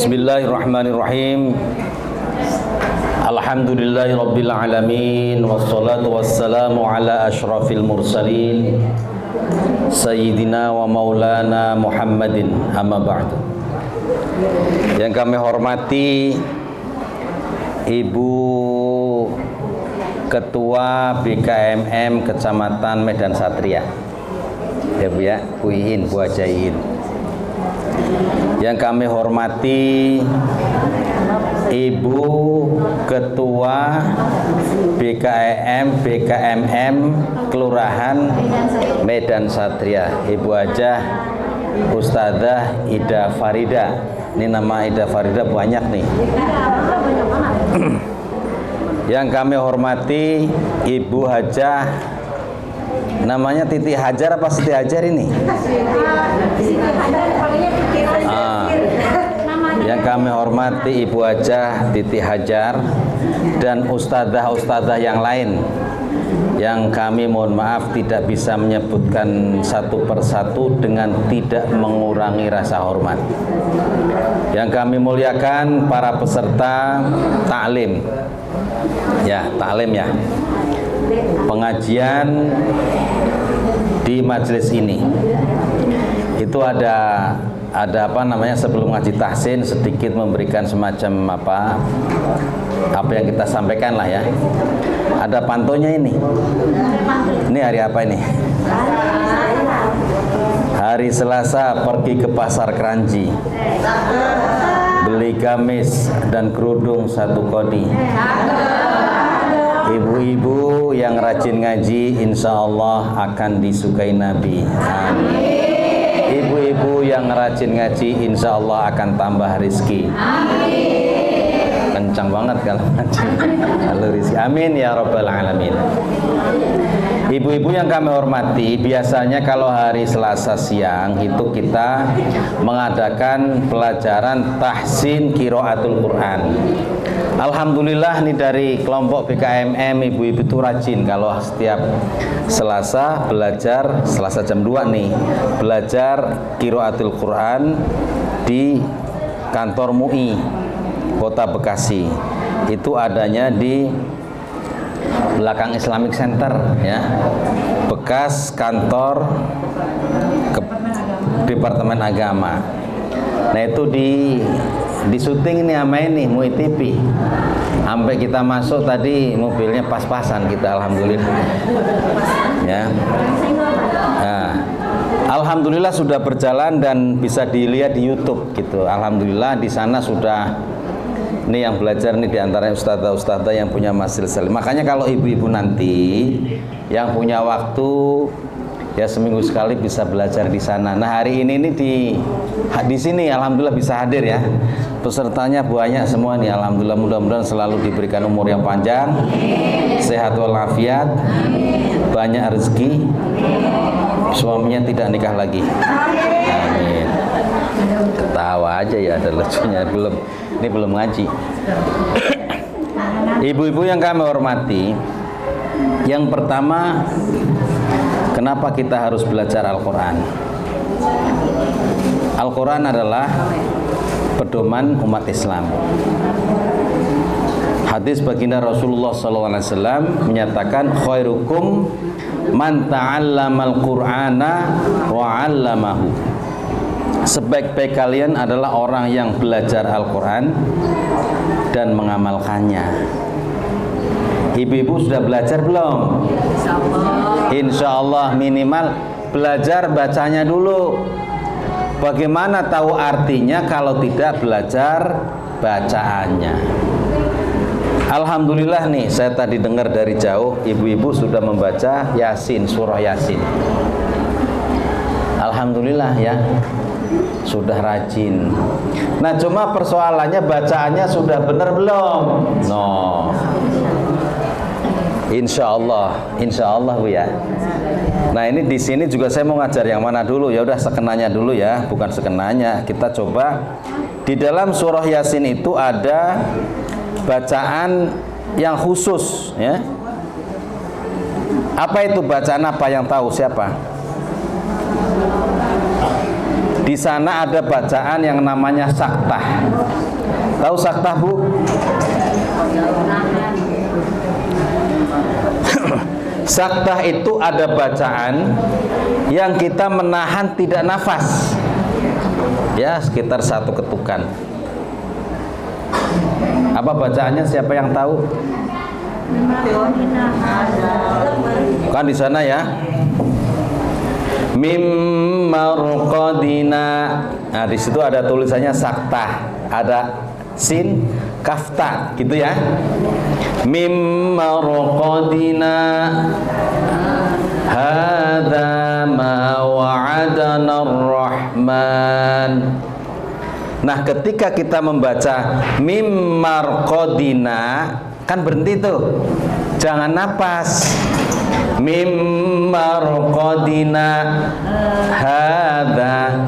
Bismillahirrahmanirrahim. Alhamdulillahirabbil alamin wassalatu wassalamu ala asyrafil mursalin sayyidina wa maulana Muhammadin, amma ba'du. Yang kami hormati Ibu Ketua BKMM Kecamatan Medan Satria, ya Bu ya, Bu Iin, Bu Haja Iin. Yang kami hormati Ibu Ketua BKMM Kelurahan Medan Satria, Ibu Haja Ustadzah Ida Farida. Ini nama Ida Farida banyak nih. Yang kami hormati Ibu Haja, namanya Titi Hajar apa Siti Hajar ini? Yang kami hormati Ibu Haja Titi Hajar dan ustadzah-ustadzah yang lain yang kami mohon maaf tidak bisa menyebutkan satu persatu dengan tidak mengurangi rasa hormat. Yang kami muliakan para peserta taklim, ya taklim ya, pengajian di majelis ini. Itu ada apa namanya, sebelum ngaji tahsin sedikit memberikan semacam apa yang kita sampaikan lah ya. Ada pantonya ini. Ini hari apa ini? Hari Selasa pergi ke pasar Keranji, beli gamis dan kerudung satu kodi. Ibu-ibu yang rajin ngaji insya Allah akan disukai Nabi. Amin. Ibu-ibu yang rajin ngaji insya Allah akan tambah rezeki. Amin. Kencang banget kalau ngaji, kalau rezeki. Amin ya rabbal alamin. Ibu-ibu yang kami hormati, biasanya kalau hari Selasa siang itu kita mengadakan pelajaran tahsin qiraatul Quran. Alhamdulillah nih dari kelompok BKMM ibu-ibu itu rajin kalau setiap Selasa belajar, Selasa jam 2 nih, belajar qiraatul Quran di kantor MUI Kota Bekasi. Itu adanya di belakang Islamic Center ya, bekas kantor Departemen Agama. Nah itu di syuting ini sama ini MUI TV. Sampai kita masuk tadi mobilnya pas-pasan kita, alhamdulillah. Ya. Nah, alhamdulillah sudah berjalan dan bisa dilihat di YouTube gitu. Alhamdulillah di sana sudah, ini yang belajar nih diantara ustadzah-ustadzah yang punya masil salim. Makanya kalau ibu-ibu nanti yang punya waktu ya seminggu sekali bisa belajar di sana. Nah hari ini nih di sini alhamdulillah bisa hadir ya. Pesertanya banyak semua nih, alhamdulillah, mudah-mudahan selalu diberikan umur yang panjang, sehat walafiat, banyak rezeki, suaminya tidak nikah lagi. Amin. Ketawa aja ya, ada lucunya. Ini belum ngaji. Ibu-ibu yang kami hormati, yang pertama, kenapa kita harus belajar Al-Quran? Al-Quran adalah pedoman umat Islam. Hadis baginda Rasulullah SAW menyatakan, khairukum man ta'allamal Qur'ana wa 'allamahu. Sebaik-baik kalian adalah orang yang belajar Al-Quran dan mengamalkannya. Ibu-ibu sudah belajar belum? Insya Allah minimal belajar bacanya dulu. Bagaimana tahu artinya kalau tidak belajar bacaannya? Alhamdulillah nih, saya tadi dengar dari jauh ibu-ibu sudah membaca Yasin, surah Yasin. Alhamdulillah ya, sudah rajin. Nah cuma persoalannya bacaannya sudah benar belum? No. Insya Allah Bu ya. Nah ini di sini juga saya mau ngajar yang mana dulu? Ya udah sekenanya dulu ya, bukan sekenanya. Kita coba di dalam surah Yasin itu ada bacaan yang khusus ya. Apa itu bacaan apa, yang tahu siapa? Di Di sana ada bacaan yang namanya saktah. Tahu saktah, Bu? Saktah itu ada bacaan yang kita menahan tidak nafas, ya, sekitar 1 ketukan. Apa bacaannya? Siapa yang tahu? Kan di sana ya. Mim marqadina. Nah, di situ ada tulisannya saktah, ada sin kafta, gitu ya. Mim marqadina hadza ma wa'adana ar-rahman. Nah, ketika kita membaca mim marqadina, kan berhenti tuh, jangan napas. Mim marqadina hadza.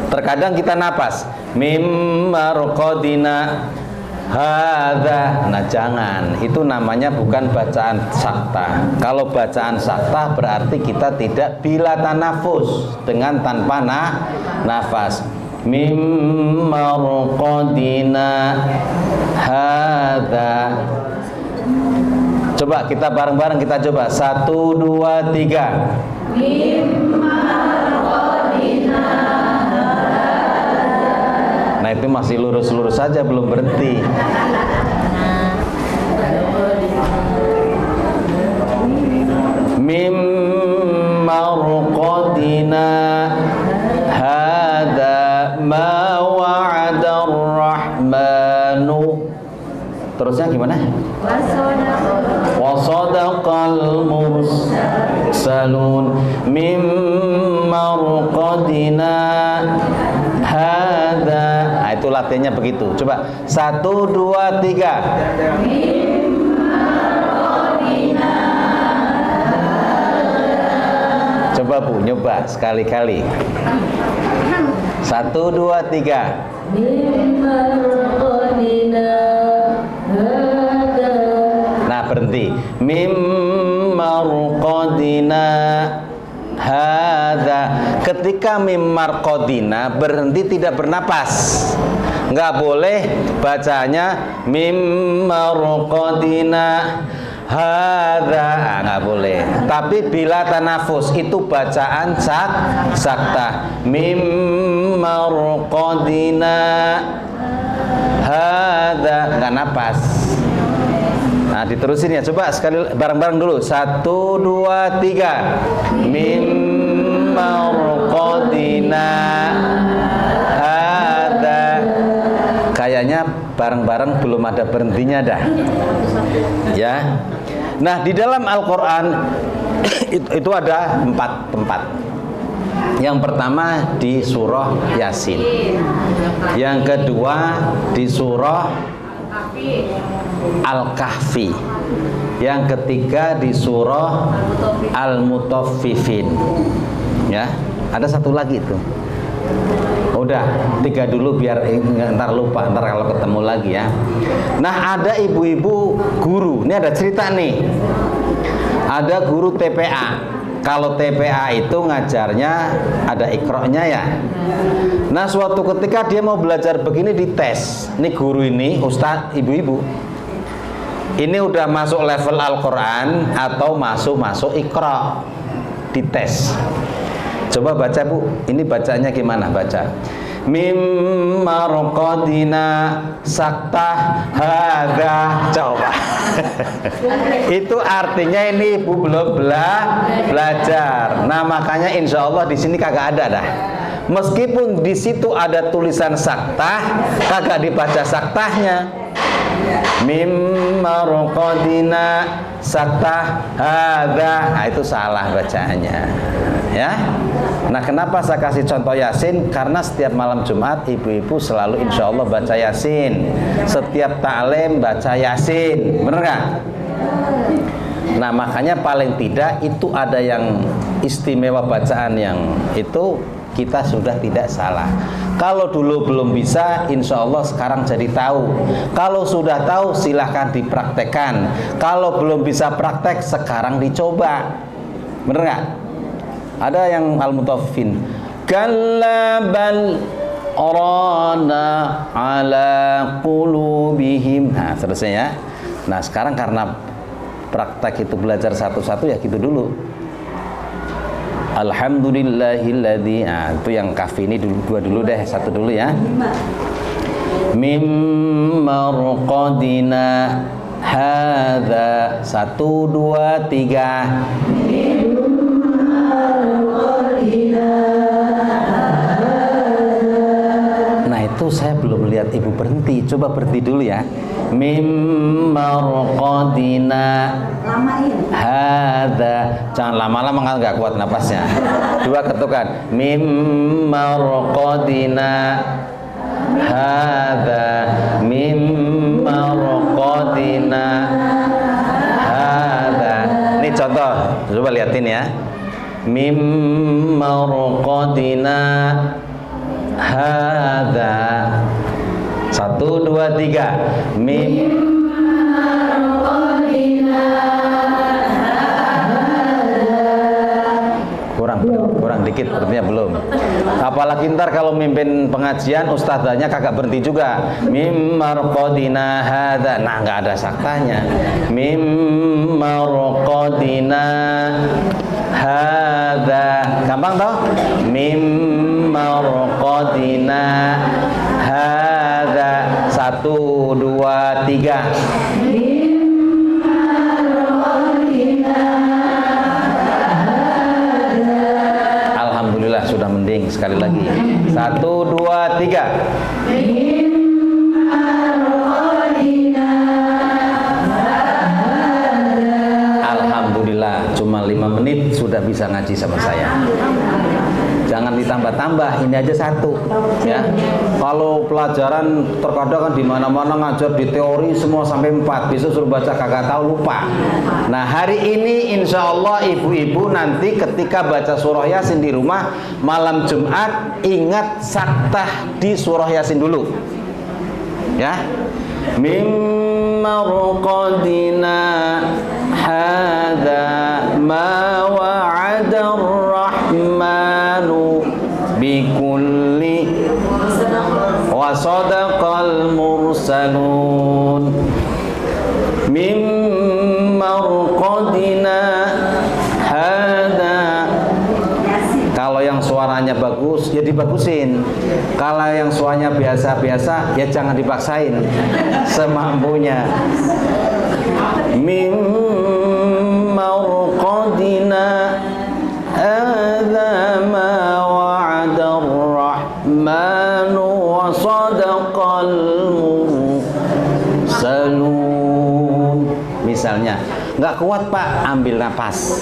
Terkadang kita napas mim marqadina hadza. Nah, jangan, itu namanya bukan bacaan saktah. Kalau bacaan saktah berarti kita tidak bila tanafus, dengan tanpa nafas. Mim marqadina hadza. Coba kita bareng-bareng, kita coba 1, 2, 3. Nah, itu masih lurus-lurus saja, belum berhenti. Mim marqadina hadza ma wa'ada ar-rahmanu. Terusnya gimana? Wasadaqal mursalun mim marqadina hadza. Nah, itu latihannya begitu. Coba 1, 2, 3. Coba Bu, nyoba sekali-kali. 1, 2, 3. Nah, berhenti. Mim marqadina hadza. Ketika mim marqadina berhenti, tidak bernapas. Nggak boleh bacanya mim marqadina hadza, nggak boleh. Tapi bila tanafus, itu bacaan saktah. Mim marqadina hadza, nggak napas. Nah, diterusin ya. Coba sekali bareng-bareng dulu. 1, 2, 3. Mim marqadina hadza. Kayaknya bareng-bareng belum ada berhentinya dah. Ya. Nah, di dalam Al-Qur'an itu ada 4 tempat. Yang pertama di surah Yasin. Yang kedua di surah Al-Kahfi. Yang ketiga di surah Al-Mutaffifin. Ya, ada satu lagi tuh. Udah, 3 dulu biar ntar lupa, ntar kalau ketemu lagi ya. Nah, ada ibu-ibu guru. Ini ada cerita nih. Ada guru TPA. Kalau TPA itu ngajarnya ada ikroknya ya. Nah, suatu ketika dia mau belajar begini, dites. Ini guru ini, ustadz, ibu-ibu, ini udah masuk level Al-Quran atau masuk ikrok? Dites. Coba baca Bu, ini bacanya gimana? Baca mim marqadina saktah hadza. Coba. Itu artinya ini Ibu belum belajar. Nah, makanya insya Allah di sini kagak ada dah. Meskipun di situ ada tulisan saktah, kagak dibaca saktahnya. Mim marqadina saktah hadza. Nah, itu salah bacaannya. Ya. Nah, kenapa saya kasih contoh Yasin? Karena setiap malam Jumat ibu-ibu selalu insya Allah baca Yasin. Setiap ta'lim baca Yasin, bener nggak? Nah, makanya paling tidak itu ada yang istimewa bacaan yang itu kita sudah tidak salah. Kalau dulu belum bisa, insya Allah sekarang jadi tahu. Kalau sudah tahu, silahkan dipraktekkan. Kalau belum bisa praktek, sekarang dicoba, bener nggak? Ada yang al-mutaffifin. Kalla bal rana ala qulubihim. Nah, selesai ya. Nah, sekarang karena praktek itu belajar satu-satu ya gitu dulu. Alhamdulillahilladzi. Nah, itu yang kaf ini dua dulu deh, satu dulu ya. Mim marqadina hadza. 1 2 3. Nah, itu saya belum lihat ibu berhenti. Coba berhenti dulu ya. Mim marqadina hadza. Jangan lama-lama, nggak kuat napasnya. 2 ketukan. Mim marqadina hadza. Mim marqadina hadza. Ini contoh. Coba lihatin ya. Mim marqadina hadza. 1 2 3. Mim kurang dikit, artinya belum. Apalagi ntar kalau mimpin pengajian ustadzanya kagak berhenti juga. Mim marqadina hadza. Nah, nggak ada saktanya. Mim marqadina hadza. Gampang toh? Mim marqadina hadza. 1 2 3. Alhamdulillah sudah mending. Sekali lagi. 1 2 3. Alhamdulillah, cuma 5 menit sudah bisa ngaji sama saya. Jangan ditambah-tambah, ini aja 1 ya. Kalau pelajaran terkadang kan di mana-mana ngajar di teori semua sampai 4, besok suruh baca kagak tahu, lupa. Nah, hari ini insya Allah ibu-ibu nanti ketika baca surah Yasin di rumah malam Jumat ingat saktah di surah Yasin dulu ya. Mim marqadina hadza ma wa'ada ar-rahmanu bikulli wa sadaqal mursalun. Mim marqadina hadza. Kalau yang suaranya bagus ya dibagusin. Kalau yang suaranya biasa-biasa ya jangan dipaksain, semampunya. Mim marqadina hadza ma wa'ada ar-rahmanu wa sadaqal mursalun. Misalnya nggak kuat Pak, ambil napas.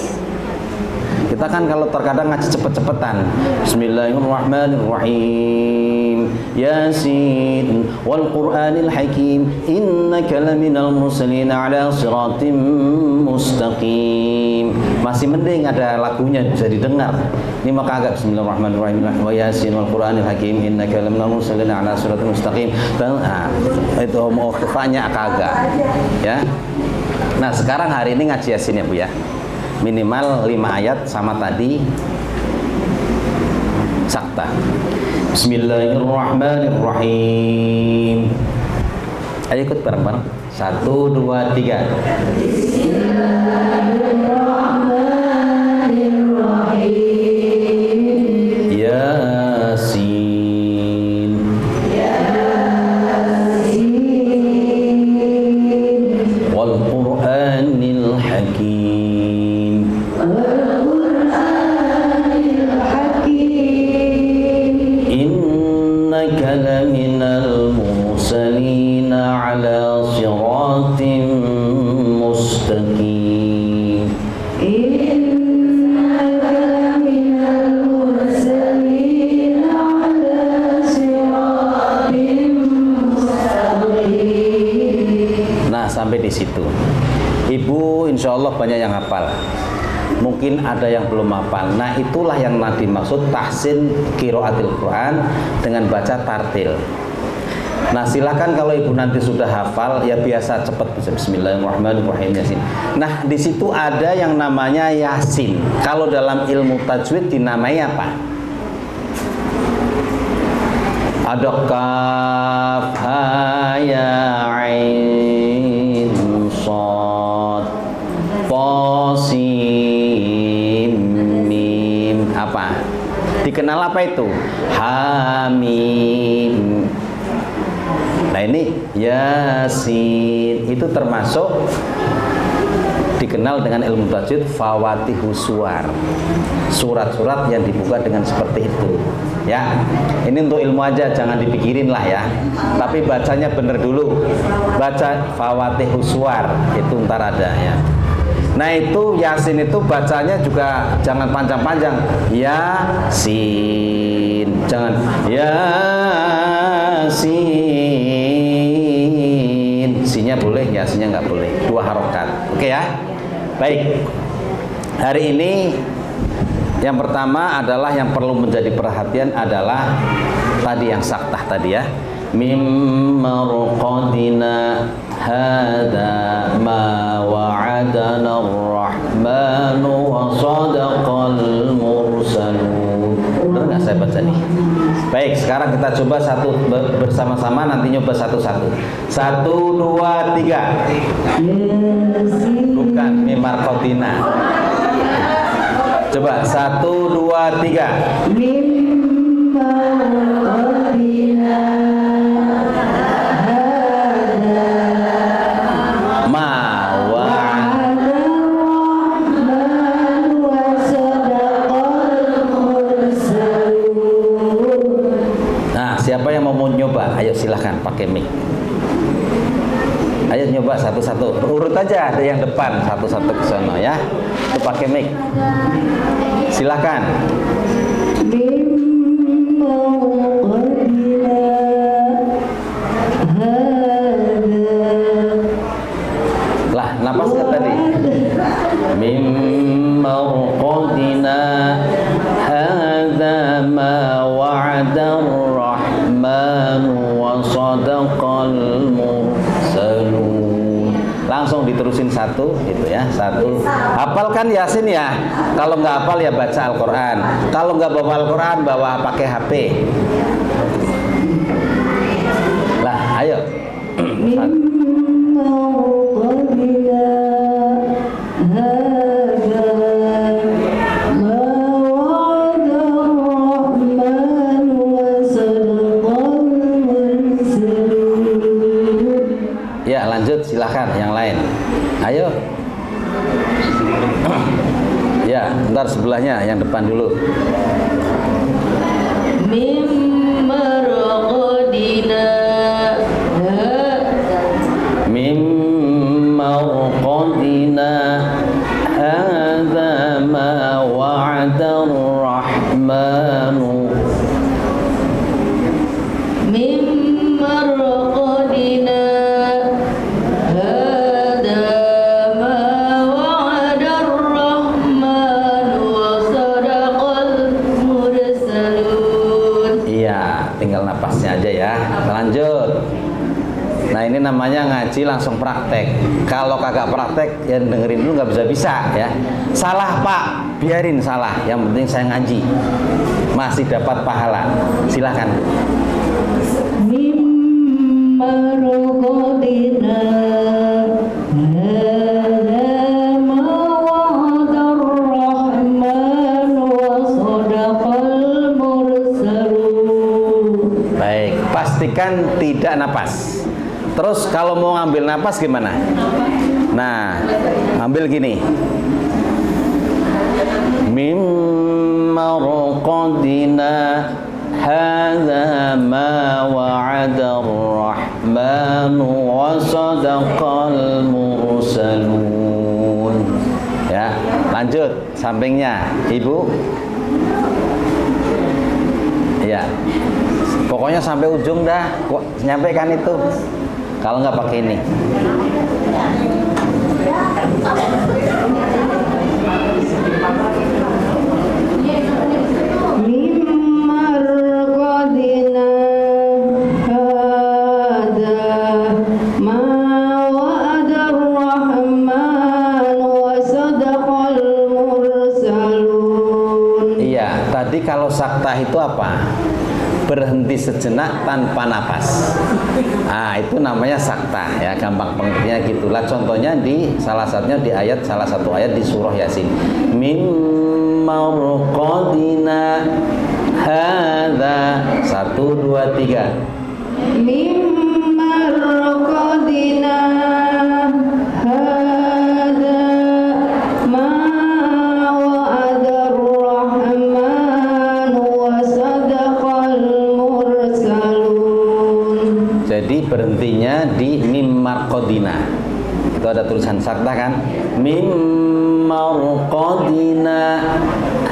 Kita kan kalau terkadang ngaji cepet-cepetan. Bismillahirrahmanirrahim. Yasin wal Qur'anil Hakim. Innaka laminal mursalin ala siratim mustaqim. Masih mending ada lagunya bisa didengar. Ini maka agak Bismillahirrahmanirrahim. Wa Yasin wal Qur'anil Hakim. Innaka laminal mursalin ala siratim mustaqim. Nah, itu mau kefanya agak ya. Nah, sekarang hari ini ngaji Yasin ya Bu ya. Minimal 5 ayat sama tadi sakta. Bismillahirrahmanirrahim. Ayo ikut bareng-bareng. 1 2 3. Bismillahirrahmanirrahim. Yasin. Yasin. Wal Qur'anil Hakim. Laminal mursalin ala siratim mustaqim. Innaka laminal mursalin ala siratim mustaqim. Nah, sampai di situ. Ibu insya Allah banyak yang hafal. Mungkin ada yang belum hafal. Nah, itulah yang dimaksud tahsin qiraatil Quran dengan baca tartil. Nah silakan kalau ibu nanti sudah hafal ya biasa cepat Bismillahirrahmanirrahim Yasin. Nah di situ ada yang namanya Yasin. Kalau dalam ilmu tajwid dinamai apa? Ada kaf, ha, ya, ain, shad, ta, sin, mim. Apa? Dikenal apa itu? Hamim. Nah ini Yasin itu termasuk dikenal dengan ilmu tajwid fawatihus suwar, surat-surat yang dibuka dengan seperti itu ya. Ini untuk ilmu aja, jangan dipikirin lah ya, tapi bacanya bener dulu, baca fawatihus suwar itu ntar ada ya. Nah itu Yasin itu bacanya juga jangan panjang-panjang, Yasin, jangan Yasin, sinya boleh, Yasinnya nggak boleh, 2 harokat. Oke ya. Baik, hari ini yang pertama adalah yang perlu menjadi perhatian adalah tadi yang saktah tadi ya. Mim marqadina hada ma wa'adana ar-rahmanu wa sadaqal mursalun. Benar nggak saya baca nih? Baik, sekarang kita coba satu bersama-sama, nanti nyoba satu-satu. 1, 2, 3. Bukan mim marqadina. Coba 1, 2, 3. Mim marqadina siapa yang mau nyoba? Ayo silahkan pakai mic. Ayo nyoba satu-satu. Urut aja ada yang depan satu-satu ke sana ya. Itu pakai mic. Silahkan. Lah, napas nggak tadi? Mim marqadina hadza ma wa'ada wa sadaqal mursalun. Langsung diterusin satu gitu ya, satu. Hafalkan Yasin ya. Kalau nggak hafal ya baca Al-Qur'an. Kalau nggak bawa Al-Qur'an bawa pakai HP. Lah, ayo. Silahkan yang lain. Ayo. Ya, ntar sebelahnya yang depan dulu. Mim marqadina. Mim marqadina hadza ma wa'ada ar-rahmanu. Mim marqadina napasnya aja ya. Lanjut. Nah ini namanya ngaji langsung praktek. Kalau kagak praktek ya dengerin dulu nggak bisa ya. Salah pak, biarin salah. Yang penting saya ngaji, masih dapat pahala. Silahkan. Pastikan tidak napas. Terus kalau mau ngambil napas gimana? Nah, ambil gini. Mim marqadina hadza ma wa'ada ar-rahmanu wa sadaqal mursalun. Ya, lanjut sampingnya, Ibu. Ya. Pokoknya sampai ujung dah, nyampaikan itu. Kalau nggak pakai ini. Mim marqadina kalau sakta itu apa? Berhenti sejenak tanpa napas. Nah, itu namanya sakta ya, gampang pengertiannya gitulah. Contohnya di salah satunya di salah satu ayat di surah Yasin. Mim marqadina hadza 1 2 3. Mim marqadina hadza ma wa'ada ar-rahman wa sadaqal mursalun. Jadi berhentinya di mim marqadina. Itu ada tulisan sakta kan? Mim marqadina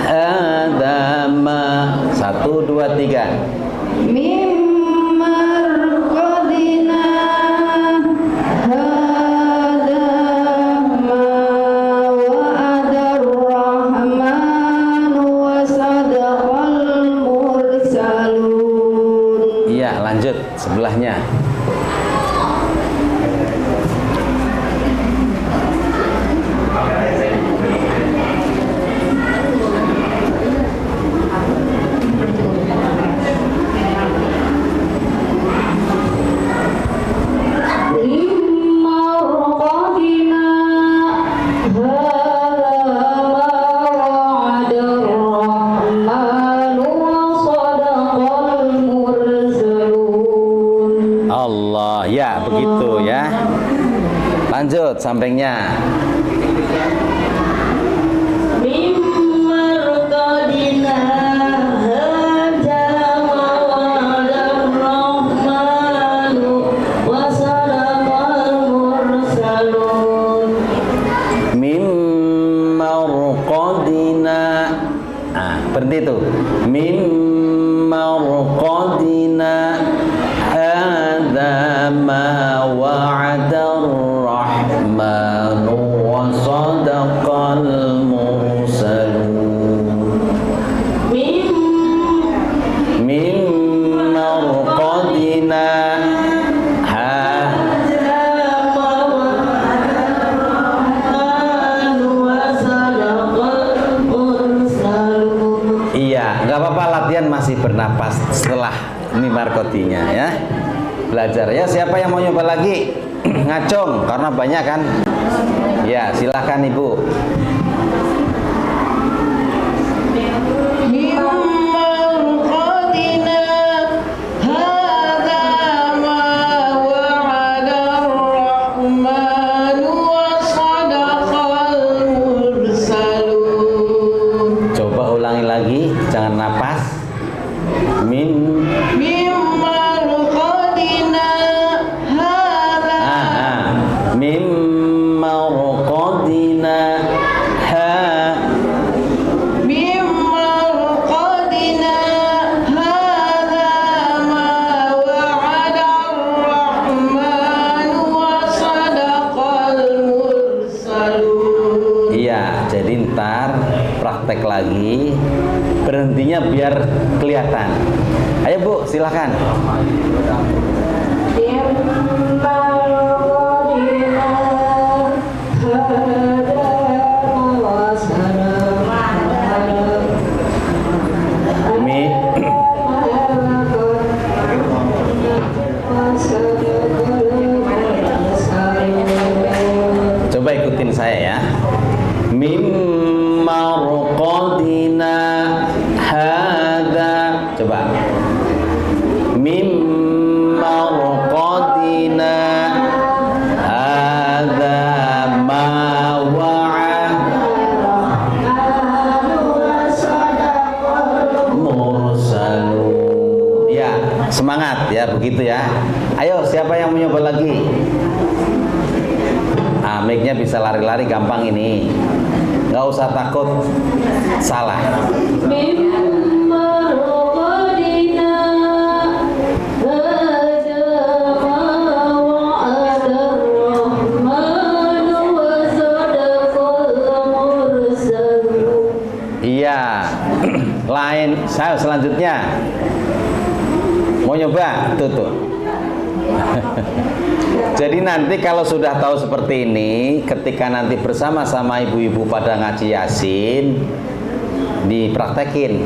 hadza ma 1 2 3. Mim marqadina hadza ma wa'ada ar-rahman wa sadaqal mursalun. Iya, lanjut sebelahnya. Allah, ya begitu ya. Lanjut sampingnya. Berhenti itu. Mim marqadina hadza ma wa'ada ar-rahmanu wa sadaqal mursalun. Mim marqadina nggak apa-apa, latihan masih bernapas setelah mimar kotinya ya. Belajar ya. Siapa yang mau nyoba lagi? Ngacung karena banyak kan? Ya silahkan Ibu. Jangan napas. Min marqadina hadza min marqadina min marqadina hadza ma wa'ada ar-rahman wa sadaqal mursalun. Iya, jadi ntar praktek lagi. Berhentinya biar kelihatan. Ayo Bu, silakan. Coba ikutin saya ya. Mim marqadina hadza. Coba. Mim marqadina hadza ma mursalun. Ya, semangat ya begitu ya. Ayo siapa yang mau nyoba lagi? Mic-nya bisa lari-lari gampang ini. Nggak usah takut salah. Iya. Lain saya selanjutnya. Mau nyoba? Tuh. Jadi nanti kalau sudah tahu seperti ini, ketika nanti bersama-sama ibu-ibu pada ngaji Yasin, dipraktekin.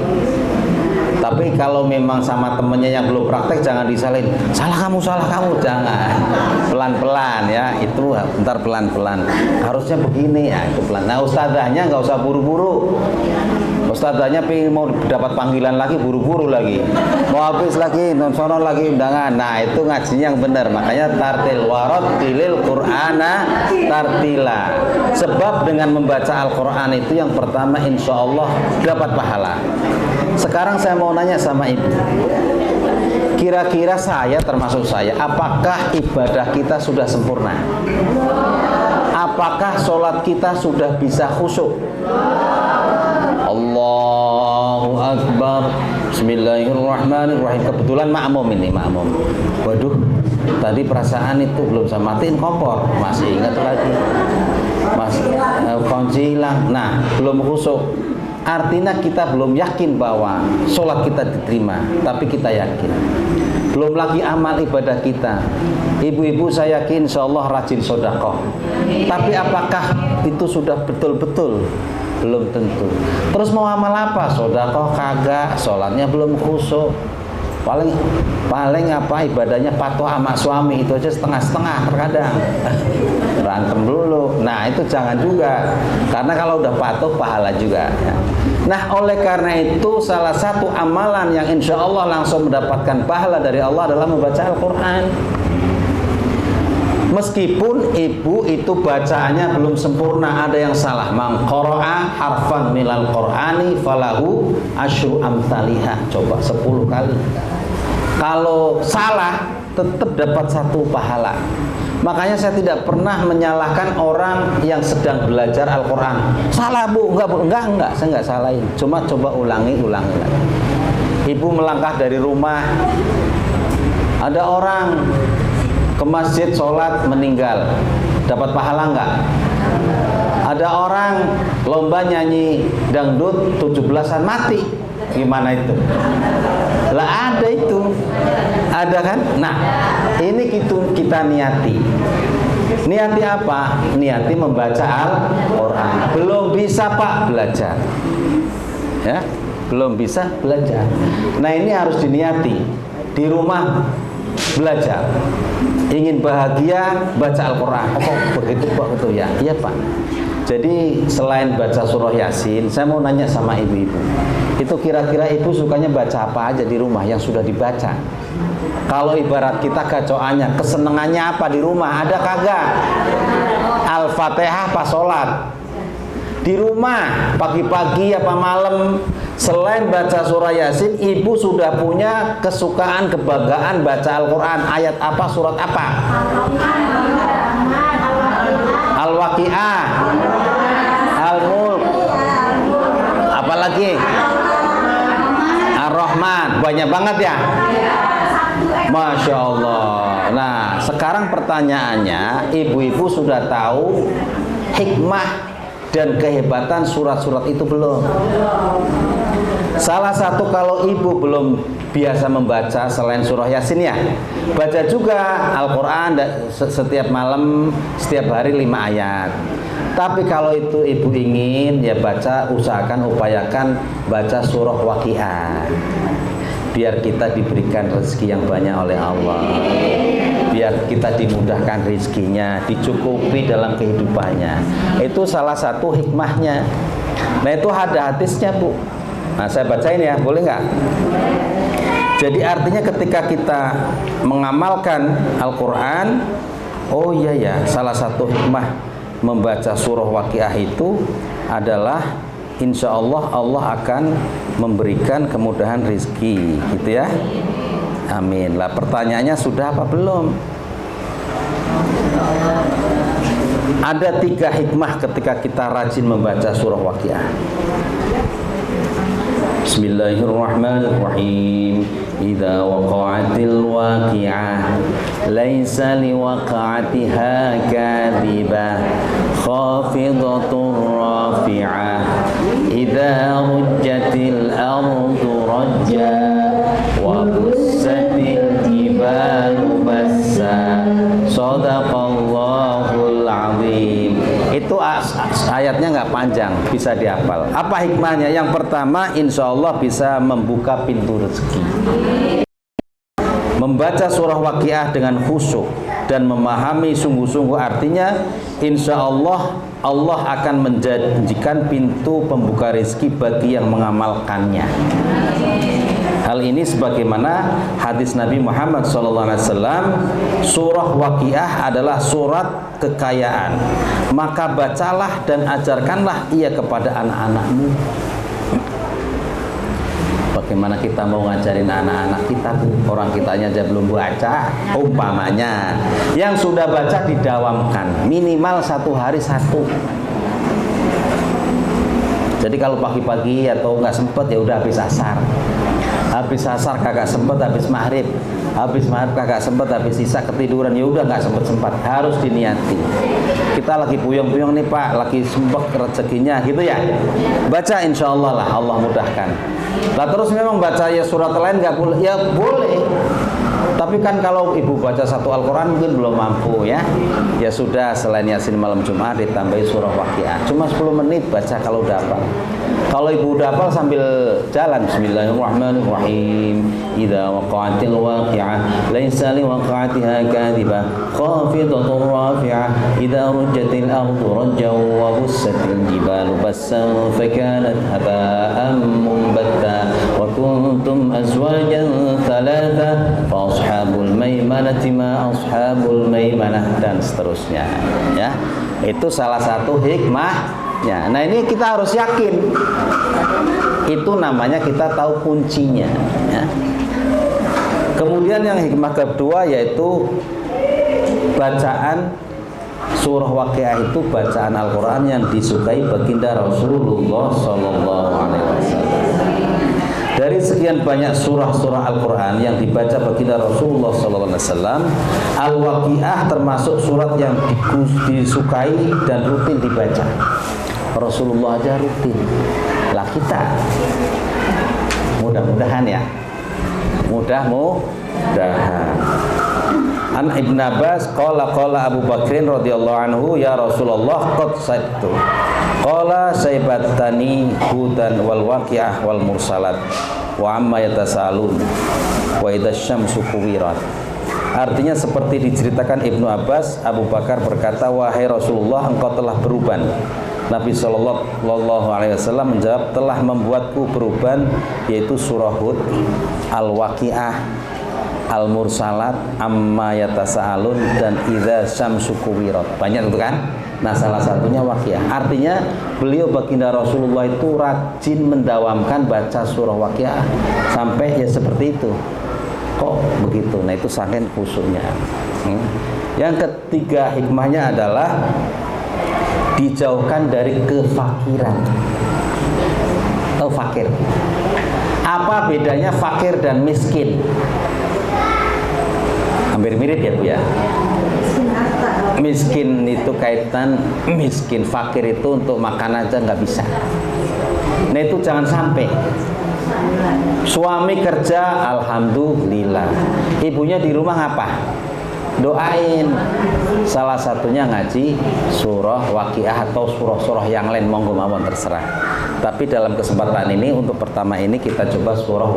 Tapi kalau memang sama temennya yang belum praktek, jangan disalahin. Salah kamu, jangan. Pelan-pelan ya, itu bentar pelan-pelan. Harusnya begini ya, itu pelan. Nah, ustadzahnya nggak usah buru-buru. Ustadzahnya mau dapat panggilan lagi, buru-buru lagi. Mau habis lagi, nonsonon lagi undangan. Nah, itu ngajinya yang benar. Makanya tartil warattilil Qur'ana tartila. Sebab dengan membaca Al-Quran itu yang pertama insya Allah dapat pahala. Sekarang saya mau nanya sama ibu, kira-kira saya termasuk saya, apakah ibadah kita sudah sempurna? Apakah sholat kita sudah bisa khusyuk? Allahu Akbar, Bismillahirrahmanirrahim. Kebetulan makmum ini, makmum. Waduh, tadi perasaan itu belum saya matiin kompor, masih ingat lagi, masih kunci hilang. Nah, belum khusyuk. Artinya kita belum yakin bahwa sholat kita diterima, tapi kita yakin. Belum lagi amal ibadah kita. Ibu-ibu saya yakin insya Allah rajin sedekah. Tapi apakah itu sudah betul-betul? Belum tentu. Terus mau amal apa? Sedekah kagak, sholatnya belum khusyuk. Paling apa ibadahnya patuh sama suami, itu aja setengah-setengah terkadang. Berantem dulu. Nah, itu jangan juga. Karena kalau udah patuh pahala juga ya. Nah, oleh karena itu salah satu amalan yang insya Allah langsung mendapatkan pahala dari Allah adalah membaca Al-Quran. Meskipun ibu itu bacaannya belum sempurna, ada yang salah. Man qara'a harfan minal Qur'ani falahu asyru amsalihah. Coba 10 kali. Kalau salah tetap dapat 1 pahala. Makanya saya tidak pernah menyalahkan orang yang sedang belajar Al-Quran. Salah bu, enggak, saya enggak salahin. Cuma coba ulangi lagi. Ibu melangkah dari rumah, ada orang ke masjid sholat meninggal, dapat pahala enggak? Ada orang lomba nyanyi dangdut 17-an mati, gimana itu? Lah ada itu, ada kan? Nah, ini kita niati. Niati apa? Niati membaca Al-Quran. Belum bisa Pak belajar, ya, belum bisa belajar. Nah, ini harus diniati. Di rumah belajar. Ingin bahagia baca Al-Quran. Oh, kok begitu Pak? Betul ya? Iya Pak. Jadi selain baca surah Yasin, saya mau nanya sama ibu-ibu, itu kira-kira ibu sukanya baca apa aja di rumah yang sudah dibaca? Kalau ibarat kita gacoannya, kesenangannya apa di rumah? Ada kagak? Al-Fatihah pas sholat. Di rumah pagi-pagi apa malam, selain baca surah Yasin, ibu sudah punya kesukaan, kebanggaan baca Al-Quran. Ayat apa, surat apa? Al-Waqi'ah, Al-Mulk, apalagi Ar-Rahman. Banyak banget ya, Masya Allah. Nah, sekarang pertanyaannya, ibu-ibu sudah tahu hikmah dan kehebatan surat-surat itu belum? Salah satu, kalau ibu belum biasa membaca selain surah Yasin ya, baca juga Al-Quran setiap malam, setiap hari 5 ayat. Tapi kalau itu ibu ingin ya baca, usahakan, upayakan baca surah Waqi'ah, biar kita diberikan rezeki yang banyak oleh Allah, biar kita dimudahkan rezekinya, dicukupi dalam kehidupannya. Itu salah satu hikmahnya. Nah, itu ada hadisnya Bu. Nah, saya bacain ya, boleh nggak? Jadi artinya ketika kita mengamalkan Al-Quran, oh iya ya, salah satu hikmah membaca surah Waqi'ah itu adalah insya Allah Allah akan memberikan kemudahan rezeki, gitu ya. Amin. Lah, pertanyaannya sudah apa belum? Ada 3 hikmah ketika kita rajin membaca surah Waqi'ah. Bismillahirrahmanirrahim. Idza waqa'atil waqi'ah laisa liwaqa'atiha kadhibah khafidatur rafi'ah idza rujjatil ardu rajja wa bussatil jibalu bassa. Shadaqallahul azim. Itu ayatnya nggak panjang, bisa dihafal. Apa hikmahnya? Yang pertama, insya Allah bisa membuka pintu rezeki. Membaca surah Waqiah dengan khusyuk dan memahami sungguh-sungguh artinya, insya Allah Allah akan menjanjikan pintu pembuka rezeki bagi yang mengamalkannya. Hal ini sebagaimana hadis Nabi Muhammad SAW, surah Waqiah adalah surat kekayaan. Maka bacalah dan ajarkanlah ia kepada anak-anakmu. Bagaimana kita mau ngajarin anak-anak kita, orang kitanya aja belum baca. Umpamanya yang sudah baca didawamkan, minimal 1 hari 1. Jadi kalau pagi-pagi atau nggak sempet, ya udah habis asar. Habis asar kagak sempet, habis maghrib kagak sempet, habis isya ketiduran, ya udah nggak sempet, harus diniati. Kita lagi puyeng-puyeng nih Pak, lagi sempet rezekinya gitu ya, baca insya Allah lah, Allah mudahkan. Lah terus memang baca ya surat lain nggak boleh, ya boleh. Tapi kan kalau ibu baca 1 Al-Quran mungkin belum mampu ya. Ya sudah, selain Yasin malam Jumat ditambahi surah Waqiah. Cuma 10 menit baca kalau udah hafal. Kalau ibu udah hafal sambil jalan, Bismillahirrahmanirrahim. Idza waqa'atil waqi'ah laisa liwaqa'atiha kadhibah khafidatun rafi'ah idza rujjatil ardu rajjan wa bussatil jibalu bassan fakanat haba'an munbatta wa kuntum azwajan thalatha fa ashabul maimanati ma ashabul maimanah, dan seterusnya ya. Itu salah satu hikmahnya. Nah ini kita harus yakin, itu namanya kita tahu kuncinya ya. Kemudian yang hikmah kedua yaitu bacaan surah Waqiah itu bacaan Al-Quran yang disukai baginda Rasulullah SAW. Dari sekian banyak surah-surah Al-Quran yang dibaca baginda Rasulullah SAW, Al-Waqiah termasuk surat yang disukai dan rutin dibaca. Rasulullah aja rutin, lah kita mudah-mudahan ya, mudah-mudahan. An Ibn Abbas qala Abu Bakrin radhiyallahu anhu, ya Rasulullah qad saidtu qala saybatani hudan wal waqiah wal mursalat wa amma yatasalun wa idza syamsu kuwirat. Artinya seperti diceritakan Ibnu Abbas, Abu Bakar berkata, wahai Rasulullah, engkau telah beruban. Nabi SAW menjawab, telah membuatku beruban, yaitu surah Hud, Al-Waqiah, Al-Mursalat, Amma Yatasa'alun, dan Idza Syamsu Kuwirat. Banyak itu kan? Nah salah satunya Waqiah. Artinya beliau baginda Rasulullah itu rajin mendawamkan baca surah Waqiah sampai ya seperti itu. Kok begitu? Nah itu saking khusyuknya. Yang ketiga hikmahnya adalah dijauhkan dari kefakiran. Tahu fakir? Apa bedanya fakir dan miskin? Hampir mirip ya Bu ya. Miskin itu kaitan miskin, fakir itu untuk makan aja nggak bisa. Nah itu jangan sampai. Suami kerja, alhamdulillah. Ibunya di rumah apa? Doain. Salah satunya ngaji surah Waqiah atau surah-surah yang lain, monggo mawon terserah. Tapi dalam kesempatan ini untuk pertama ini kita coba surah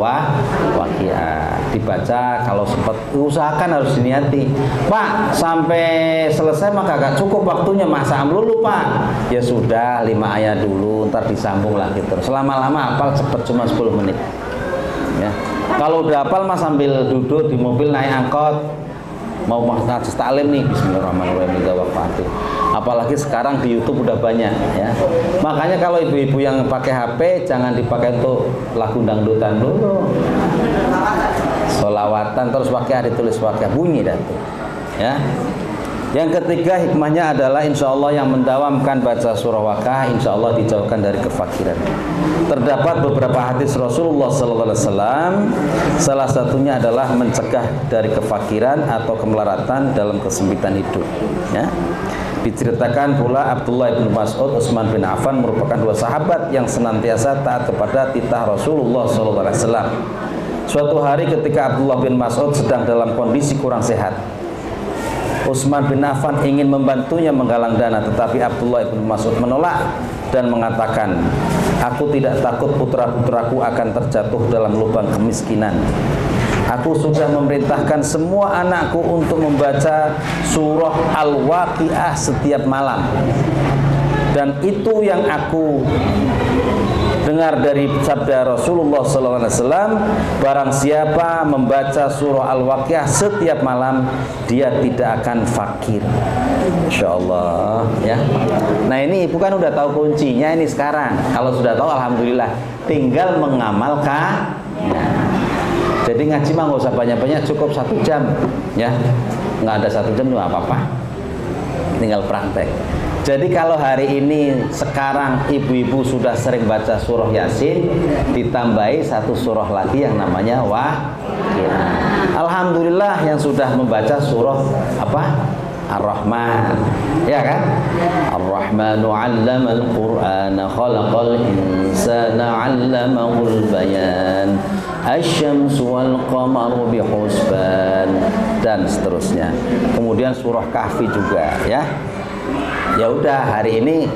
Waqiah. Dibaca kalau sempat, usahakan harus diniati. Pak, sampai selesai maka gak cukup waktunya, masa dulu Pak. Ya sudah, 5 ayat dulu, ntar disambung lagi terus. Lama-lama hafal cepet, cuma 10 menit. Ya. Kalau udah hafal mas sambil duduk di mobil naik angkot, mau ngaji taklim nih, bismillahirrahmanirrahim, apalagi sekarang di YouTube udah banyak ya. Makanya kalau ibu-ibu yang pakai HP jangan dipakai untuk lagu dangdutan dulu, sholawatan terus Waqiah ditulis Waqiah, bunyi dah tuh ya. Yang ketiga hikmahnya adalah insya Allah yang mendawamkan baca surah Waqiah insya Allah dijauhkan dari kefakiran. Terdapat beberapa hadis Rasulullah SAW, salah satunya adalah mencegah dari kefakiran atau kemelaratan dalam kesempitan hidup ya. Diceritakan pula Abdullah bin Mas'ud, Utsman bin Affan merupakan 2 sahabat yang senantiasa taat kepada titah Rasulullah SAW. Suatu hari ketika Abdullah bin Mas'ud sedang dalam kondisi kurang sehat, Utsman bin Affan ingin membantunya menggalang dana, tetapi Abdullah bin Mas'ud menolak dan mengatakan, aku tidak takut putra-putraku akan terjatuh dalam lubang kemiskinan. Aku sudah memerintahkan semua anakku untuk membaca surah Al-Waqiah setiap malam. Dan itu yang aku dengar dari sabda Rasulullah SAW, barang siapa membaca surah Al-Waqiah setiap malam, dia tidak akan fakir. Insya Allah ya. Nah ini ibu kan udah tahu kuncinya ini sekarang. Kalau sudah tahu alhamdulillah, tinggal mengamalkan. Jadi ngaji mah nggak usah banyak-banyak, cukup 1 jam ya. Nggak ada 1 jam juga apa-apa, tinggal praktek. Jadi kalau hari ini sekarang ibu-ibu sudah sering baca surah Yasin, ditambahi 1 surah lagi yang namanya Waqiah. Alhamdulillah yang sudah membaca surah apa? Ar-Rahman, ya kan? Ar-Rahmanu 'allamal Qur'ana khalaqal insana 'allamahul bayan. Asy-syamsu wal qamaru bihusban, dan seterusnya. Kemudian surah Kahfi juga ya. Ya udah hari ini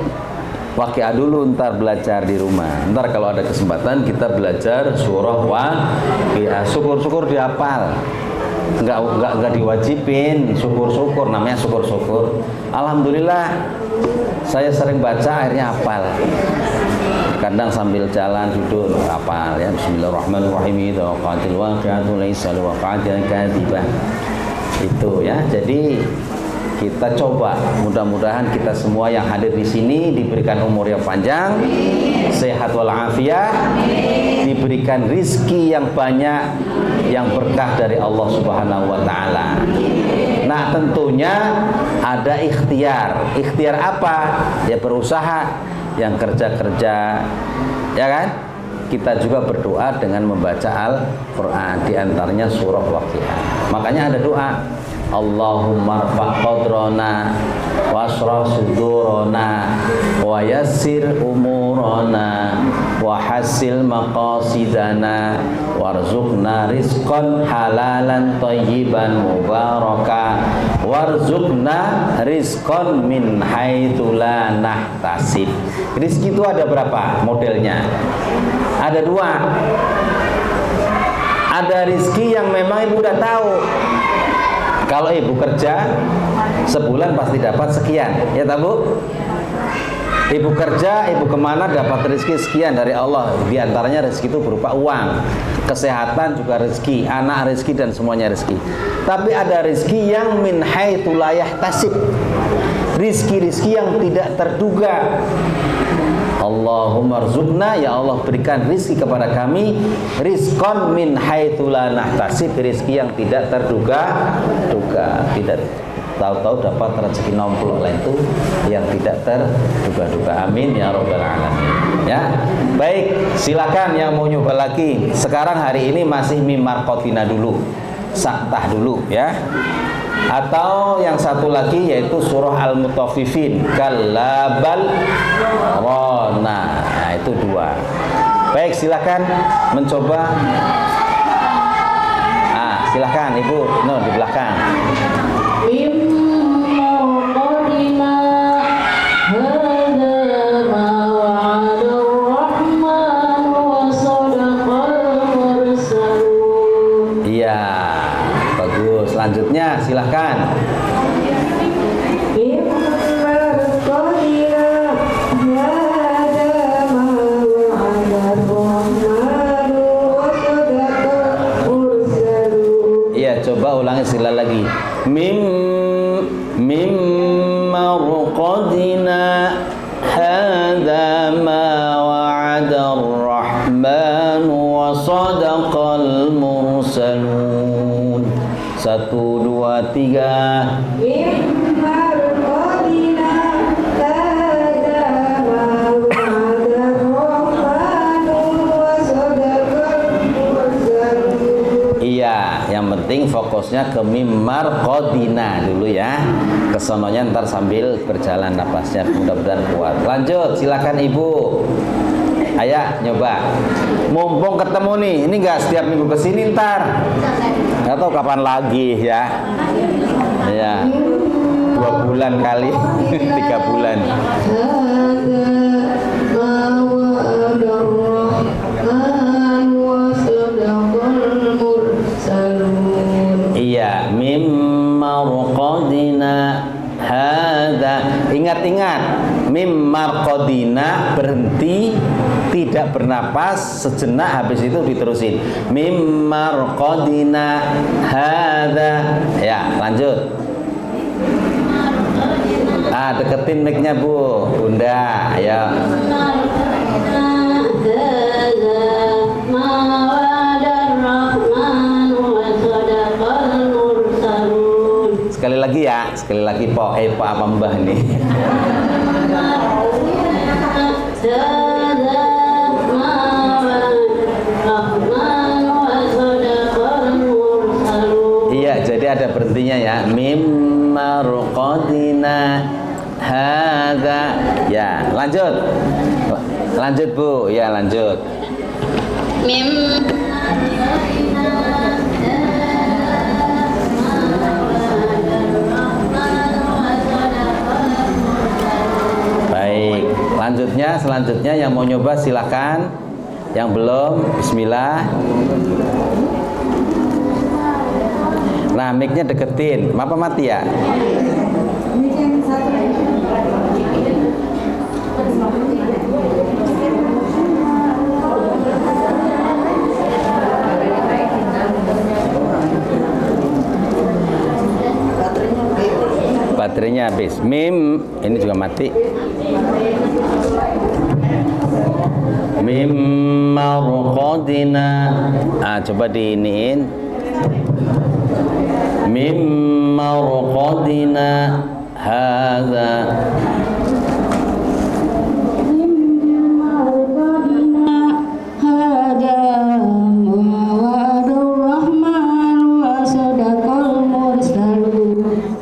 Waqiah dulu, ntar belajar di rumah. Ntar kalau ada kesempatan kita belajar surah Waqiah. Syukur-syukur dihafal. Enggak diwajibin, syukur-syukur, namanya syukur-syukur. Alhamdulillah saya sering baca akhirnya hafal. Kadang sambil jalan duduk hafal ya. Bismillahirrahmanirrahim. Waqatil waqi'atu laisa liwaqa'atiha kadhibah. Itu ya. Jadi kita coba, mudah-mudahan kita semua yang hadir di sini diberikan umur yang panjang, sehat walafiat, diberikan rizki yang banyak, yang berkah dari Allah Subhanahu wa taala. Nah, tentunya ada ikhtiar. Ikhtiar apa? Ya berusaha, yang kerja-kerja, ya kan? Kita juga berdoa dengan membaca Al-Qur'an, di antaranya surah Waqiah. Makanya ada doa, Allahumma rfa' qadrana wasrah sudurana wa yassir umurana wa hasil maqasidana warzuqna rizqan halalan thayyiban mubaraka warzuqna rizqan min haitsu la nahtasib. Rizki itu ada berapa modelnya? Ada 2. Ada rizki yang memang ibu udah tahu. Kalau ibu kerja sebulan pasti dapat sekian, ya tak Bu? Ibu kerja, ibu kemana dapat rezeki sekian dari Allah. Di antaranya rezeki itu berupa uang, kesehatan juga rezeki, anak rezeki, dan semuanya rezeki. Tapi ada rezeki yang min haitsu la yahtasib, rizki-rizki yang tidak terduga. Allahumma rzuqna, ya Allah berikan rizki kepada kami, rizqan min haitsu la nahtasib, rizki yang tidak terduga, tidak tahu-tahu dapat rezeki nomplok lah, itu yang tidak terduga-duga. Amin ya rabbal alamin. Ya, baik, silakan yang mau nyoba lagi. Sekarang hari ini masih mim marqatina dulu, saktah dulu ya. Atau yang satu lagi yaitu surah Al-Mutaffifin, kalla bal rana. Nah, itu 2. Baik, silakan mencoba. Silakan Ibu, di belakang. Iya, bagus. Selanjutnya silakan. Coba ulangi sekali lagi. Mim marqadina hadza ma wa'ada ar-rahman wa sadaqal mursalun. 1 2 3. Yang penting fokusnya ke mimar qadina dulu ya. Kesononya ntar sambil berjalan napasnya, mudah-mudahan kuat. Lanjut, silakan Ibu. Ayo nyoba. Mumpung ketemu nih, ini nggak setiap minggu kesini ntar. Nggak tahu kapan lagi ya. Ya. 2 bulan kali 3 bulan. Iya, mimmarqadina hadza. Ingat-ingat, mimmarqadina berhenti, tidak bernapas sejenak, habis itu diterusin. Mimmarqadina hadza. Ya, lanjut. Deketin mic-nya Bu, Bunda, ya. Sekali lagi ya, sekali lagi Pak apa Mbah nih. Iya, jadi ada berhentinya ya. Mimmarqadina hadza. Ya, lanjut. Lanjut Bu, ya lanjut. Baik, selanjutnya yang mau nyoba silakan. Yang belum, bismillah. Nah, mic-nya deketin. Apa mati ya? Baterainya habis. Mim, ini juga mati. Mimmarqadina. Coba diiniin. Mimmarqadina hadza.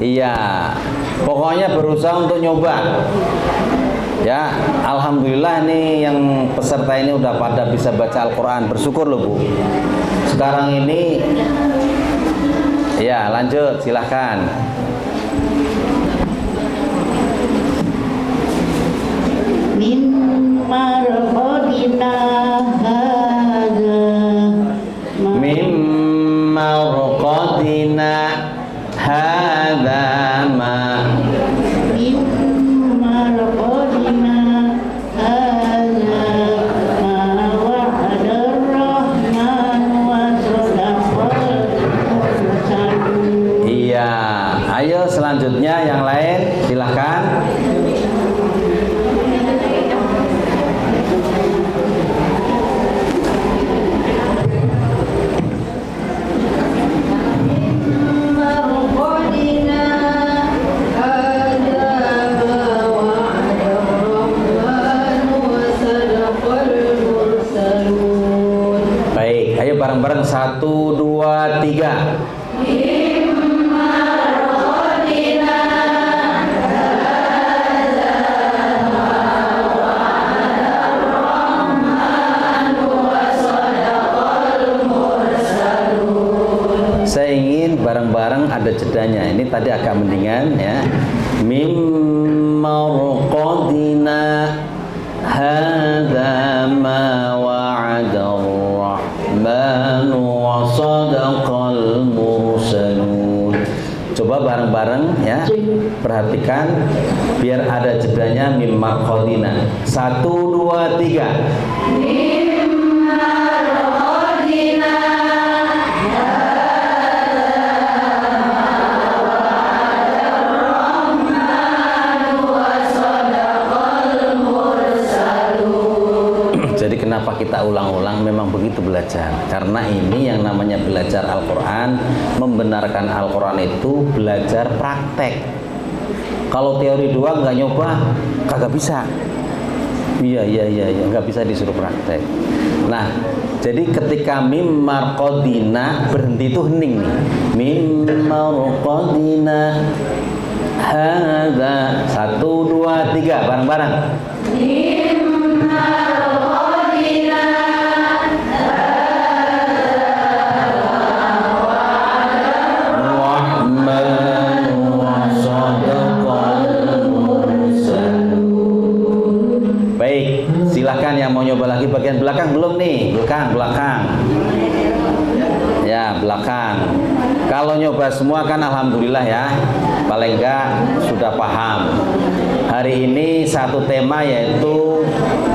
Iya, pokoknya berusaha untuk nyoba. Ya, alhamdulillah nih yang peserta ini udah pada bisa baca Al-Quran. Bersyukur loh Bu. Sekarang ini, ya lanjut silahkan. Mimmarqadina hadza. Mimmarqadina hadza ma. Mimmarqadina hadza ma wa'adar rahman wa sadaqal mursalun. Iya, ayo selanjutnya yang lain silahkan. Baik, ayo bareng-bareng 1, 2, 3. Saya ingin bareng-bareng ada jedanya. Ini tadi agak mendingan ya. Mimmarqadina hadza ma wa'adar rahmanu wa sadaqal mursalun. Coba bareng-bareng ya. Perhatikan biar ada jedanya. Mimmarqadina. 1, 2, 3. Jadi kenapa kita ulang-ulang? Memang begitu belajar. Karena ini yang namanya belajar Al-Quran, membenarkan Al-Quran itu belajar praktek. Kalau teori doang nggak nyoba, kagak bisa. Iya, nggak bisa disuruh praktek. Nah, jadi ketika mimmarqadina berhenti itu hening nih. Mimmarqadina hadza. 1, 2, 3 bareng-bareng. Rahman wa sadaqal Baik, silahkan yang mau nyoba lagi bagian belakang belum nih? Belakang. Ya, belakang. Kalau nyoba semua kan alhamdulillah ya. Paling enggak sudah paham. Hari ini satu tema yaitu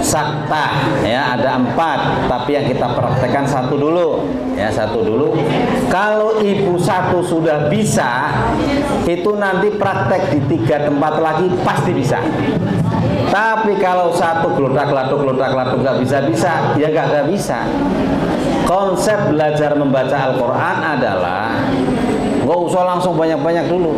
sakta ya, ada 4, tapi yang kita praktekkan satu dulu. Ya, satu dulu. Kalau ibu satu sudah bisa, itu nanti praktek di 3 tempat lagi pasti bisa. Tapi kalau satu gelodak-laduk nggak bisa, ya nggak bisa. Konsep belajar membaca Al-Quran adalah nggak usah langsung banyak-banyak dulu.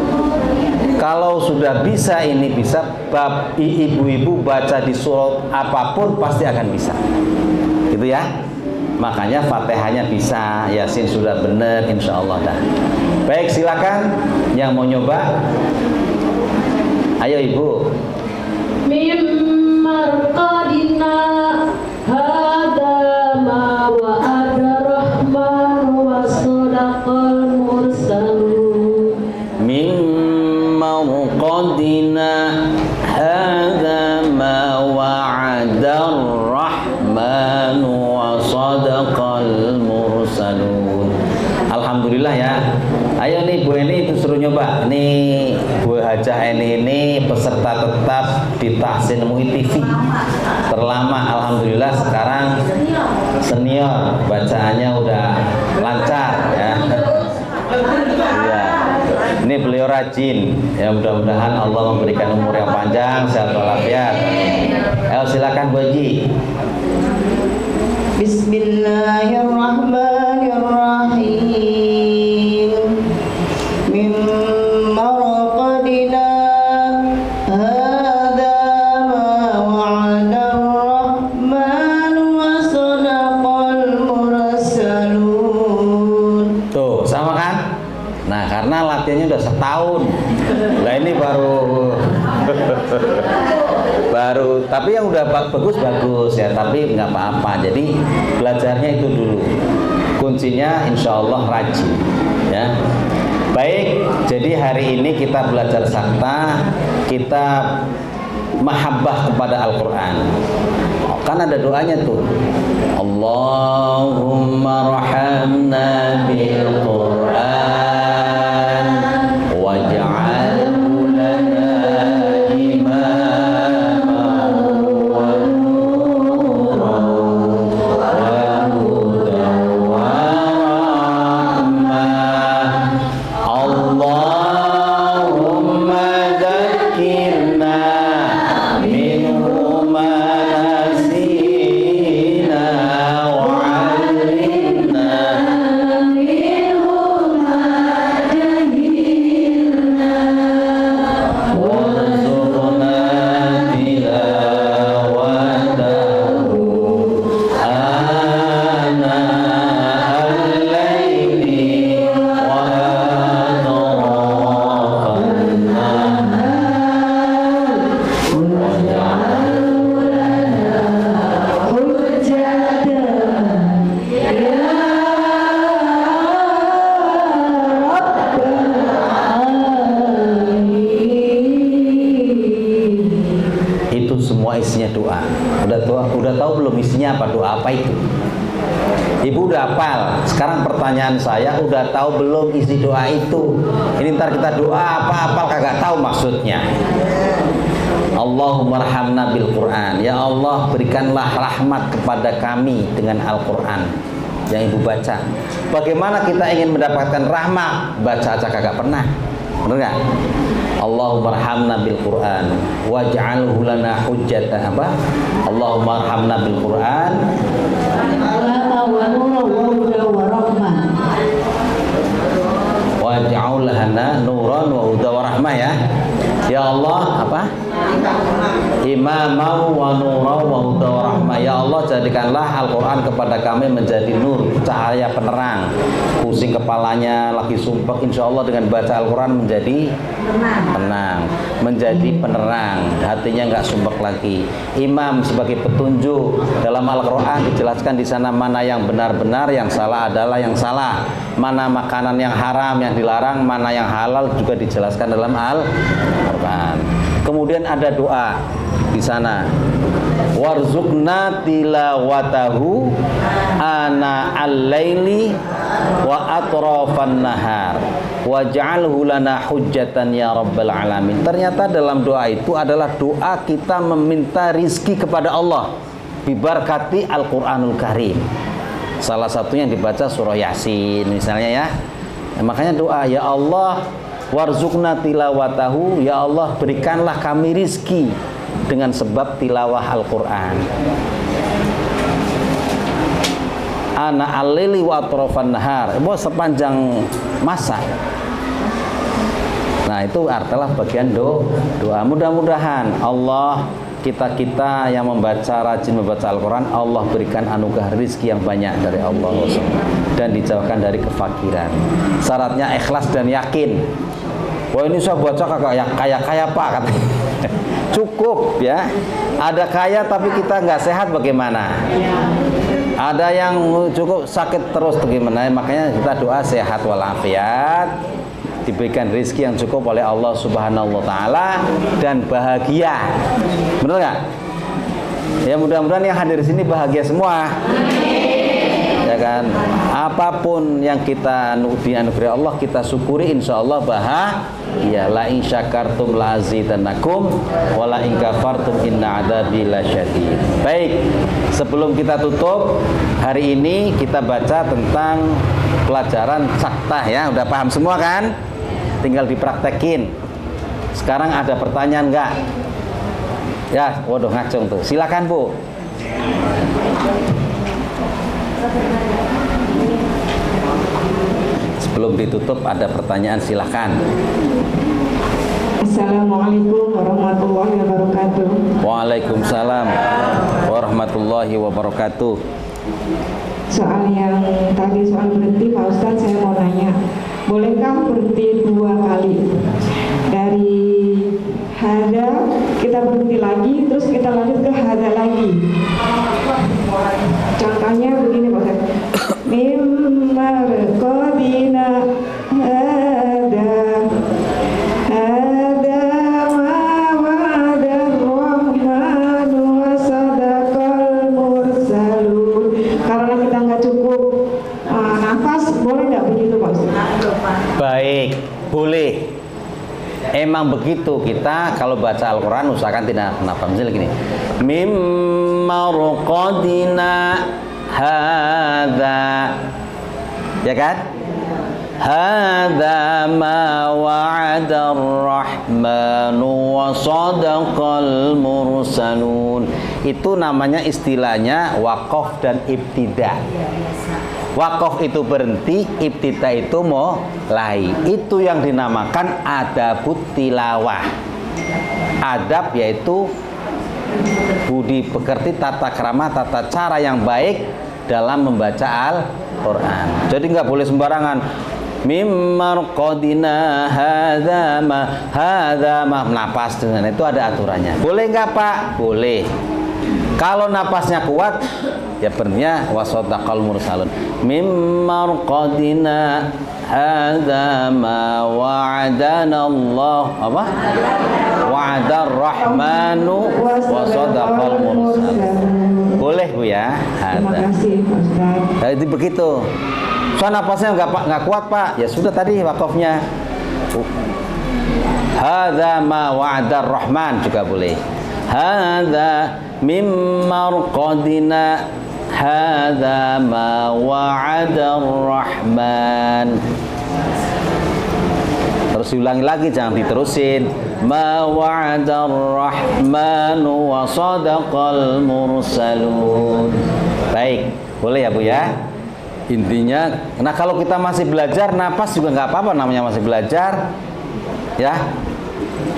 Kalau sudah bisa ini bisa, bab ibu-ibu baca di surat apapun pasti akan bisa. Gitu ya. Makanya Fatihahnya bisa, Yasin sudah benar, insya Allah dah. Baik, silakan yang mau nyoba. Ayo ibu. Marqadina hada ma wa'ada rahman wa sadaqal mursalun. Marqadina hada ma wa'ada rahman wa sadaqal mursalun. Alhamdulillah ya. Ayo nih Bu Eni itu suruh nyoba. Nih Bu Hajah Eni ini peserta tetap di Tahsin MUI TV terlama. Alhamdulillah sekarang senior, bacaannya udah lancar ya. Ya. Ini beliau rajin. Ya mudah-mudahan Allah memberikan umur yang panjang, sehat walafiat. Ayo silakan Bu Haji. Bismillahirrahmanirrahim. Marqadina hada ma wa'ada rahman wa sadaqal mursalun. Tuh, sama kan? Nah, karena latihannya udah setahun. Lah ini baru tapi yang udah bagus ya, tapi nggak apa-apa. Jadi belajarnya itu dulu. Kuncinya insya Allah rajin ya. Baik, jadi hari ini kita belajar sakta, kita mahabbah kepada Al-Quran. Kan ada doanya tuh. Allahumma rahamna bil Quran waj'alhu lana imaman wa nuran wa hudan wa rahmah. Allahumma dzakirna minhu ma nasina wa 'allimna minhu ma jahilna warzuqna tilawatahu ana al-laili wa atrafan nahar waj'alhu lana hujjatan ya rabbal alamin. Itu semua isinya doa. Udah tahu belum isinya apa? Doa apa itu? Ibu udah hafal. Sekarang pertanyaan saya, udah tahu belum isi doa itu? Ini ntar kita doa apa kagak tahu maksudnya. Allahumma rahamna bil Quran. Ya Allah, berikanlah rahmat kepada kami dengan Al-Quran yang ibu baca. Bagaimana kita ingin mendapatkan rahmat? Baca aja kagak pernah. Benar nggak? Allahumma rahamna bil Quran waj'alhu lana hujjatan apa? Allahumma rahamna bil Quran Alama wa nuran wa hudan wa rahmah. waj'al lana nuran wa huda wa rahmah ya. Ya Allah apa? Imamau wa nuran wa huda wa rahmah. Ya Allah, jadikanlah Al-Quran kepada kami menjadi nur, cahaya penerang. Pusing kepalanya lagi sumpek, insya Allah dengan baca Al-Quran menjadi tenang, menjadi penerang, hatinya nggak sumpek lagi. Imam sebagai petunjuk. Dalam Al-Quran dijelaskan di sana mana yang benar-benar, yang salah adalah yang salah, mana makanan yang haram yang dilarang, mana yang halal juga dijelaskan dalam Al-Quran. Kemudian ada doa di sana. warzuqna tilawatahu ana al-laili wa atrafan nahar waj'alhu lana hujjatan ya rabbal alamin. Ternyata dalam doa itu adalah doa kita meminta rizki kepada Allah bibarakati Al-Qur'anul Karim. Salah satunya yang dibaca surah Yasin misalnya ya. Makanya doa, ya Allah warzuqna tilawatahu, ya Allah berikanlah kami rizki dengan sebab tilawah Al-Quran. Ana al-laili wa atrafan nahar, sepanjang masa. Nah itu adalah bagian doa. Mudah-mudahan Allah, kita yang rajin membaca Al-Quran, Allah berikan anugerah rizki yang banyak dari Allah dan dijauhkan dari kefakiran. Syaratnya ikhlas dan yakin. Wah ini saya baca kaya pak katanya. Cukup ya. Ada kaya tapi kita nggak sehat bagaimana? Ada yang cukup sakit terus bagaimana? Makanya kita doa sehat walafiat, diberikan rezeki yang cukup oleh Allah Subhanahu wa taala dan bahagia. Benar nggak? Ya mudah-mudahan yang hadir di sini bahagia semua. Ya kan? Apapun yang kita dianugerahi Allah kita syukuri, insyaallah bahagia. La in syakartum la azidannakum wa la in kafartum inna adzabi lasyadid. Baik, sebelum kita tutup hari ini kita baca tentang pelajaran saktah ya. Udah paham semua kan? Tinggal dipraktekin. Sekarang ada pertanyaan enggak? Ya, waduh ngacung tuh. Silakan Bu. Sebelum ditutup ada pertanyaan, silakan. Assalamualaikum warahmatullahi wabarakatuh. Waalaikumsalam warahmatullahi wabarakatuh. Soal yang tadi soal berhenti Pak Ustadz, saya mau nanya, bolehkah berhenti 2 kali? Dari hada kita berhenti lagi, terus kita lanjut ke hada lagi. Contohnya begini Pak Ustadz, mimma qadina hada ma wa'adar rahmanu wa sadaqal mursalun. Karena kita nggak cukup nafas, boleh nggak begitu Pak Ustadz? Baik, boleh. Emang begitu, kita kalau baca Al-Quran usahakan tidak kenapa. Misalnya gini, mimma qadina hadza, ya kan? Hadza ma wa'adar rahmanu wa sadaqal mursalun. Itu namanya istilahnya waqaf dan ibtida. Waqaf itu berhenti, ibtida itu mulai. Itu yang dinamakan adabut tilawah. Adab yaitu budi pekerti, tata krama, tata cara yang baik dalam membaca Al-Quran. Jadi nggak boleh sembarangan. Mimma qadina hadza ma napas dengan itu ada aturannya. Boleh nggak Pak? Boleh. Kalau napasnya kuat ya bernya wasadaqal mursalun. Mimma qadina hadza ma wa'adana Allah apa? Wa'adar rahmanu wasadaqal mursalun. Boleh Bu ya. Terima kasih Pak Ustadz. Jadi begitu. So napasnya nggak kuat Pak, ya sudah tadi wakafnya. Hadza ma wa'adar rahman juga boleh. Hadza mimma qadina hadza ma wa'adar rahman. Terus diulangi lagi, jangan diterusin. Ma wa'adar rahmanu wa sadaqal mursalun. Baik, boleh ya Bu ya. Intinya, nah kalau kita masih belajar, napas juga nggak apa-apa, namanya masih belajar, ya.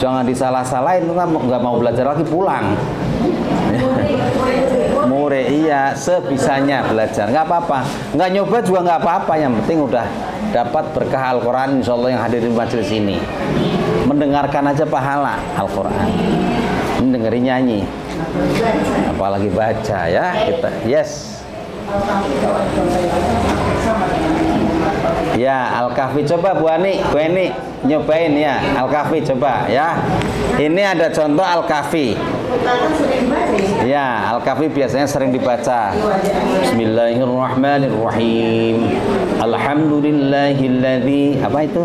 Jangan disalah-salahin, kita nggak mau belajar lagi pulang. Mure, iya, sebisanya belajar, nggak apa-apa. Nggak nyoba juga nggak apa-apa, yang penting udah dapat berkah Al-Quran, insya Allah yang hadir di majelis ini. Mendengarkan aja pahala Al-Quran. Dengerin nyanyi, apalagi baca ya kita, yes. Ya, Al-Kahfi coba Bu Ani, Bu Ani nyobain ya Al-Kahfi coba ya. Ini ada contoh Al-Kahfi. Ya, Al-Kahfi biasanya sering dibaca. Bismillahirrahmanirrahim. Alhamdulillahilladzi, apa itu?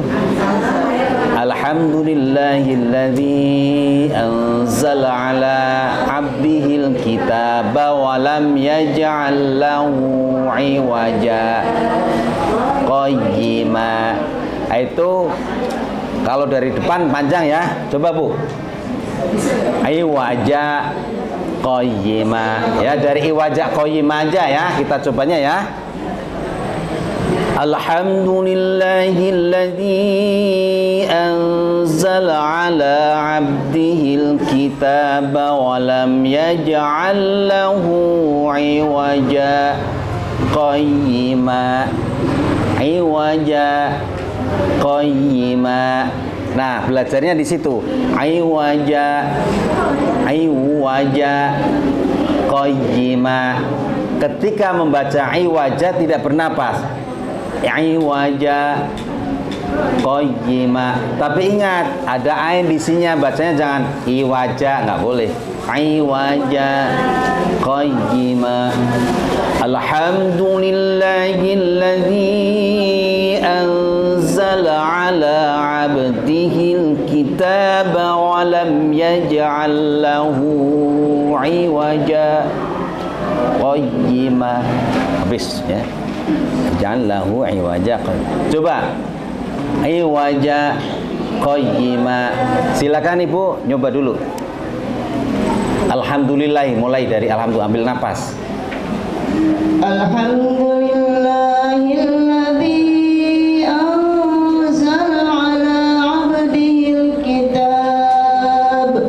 Alhamdulillahilladzi anzala ala abdihil kitaba wa lam yaj'al lahu iwaja qayyima. Itu kalau dari depan panjang ya. Coba Bu. Iwaja qayyima. Ya, dari iwaja qayyima aja ya. Kita cobanya ya. Alhamdulillahilladzi anzala ala abdihil kitaba wa lam yaj'al lahu iwaja qayyima. Iwaja qayyima. Nah, belajarnya di situ. Iwaja qayyima. Ketika membaca iwaja tidak bernapas. Iwaja qayyima. Tapi ingat, ada ain di sininya, bacanya jangan iwaja, nggak boleh. Iwaja qayyima. Alhamdulillahilladzi anzala ala abdihil kitaba wa lam yaj'al lahu iwaja qayyima. Habis ya. Jangan lahu iwaja qayyima. Coba iwaja qayyima. Silakan Ibu nyoba dulu. Alhamdulillah, mulai dari alhamdulillah, ambil napas. Alhamdulillahilladzi anzala ala abdihil kitab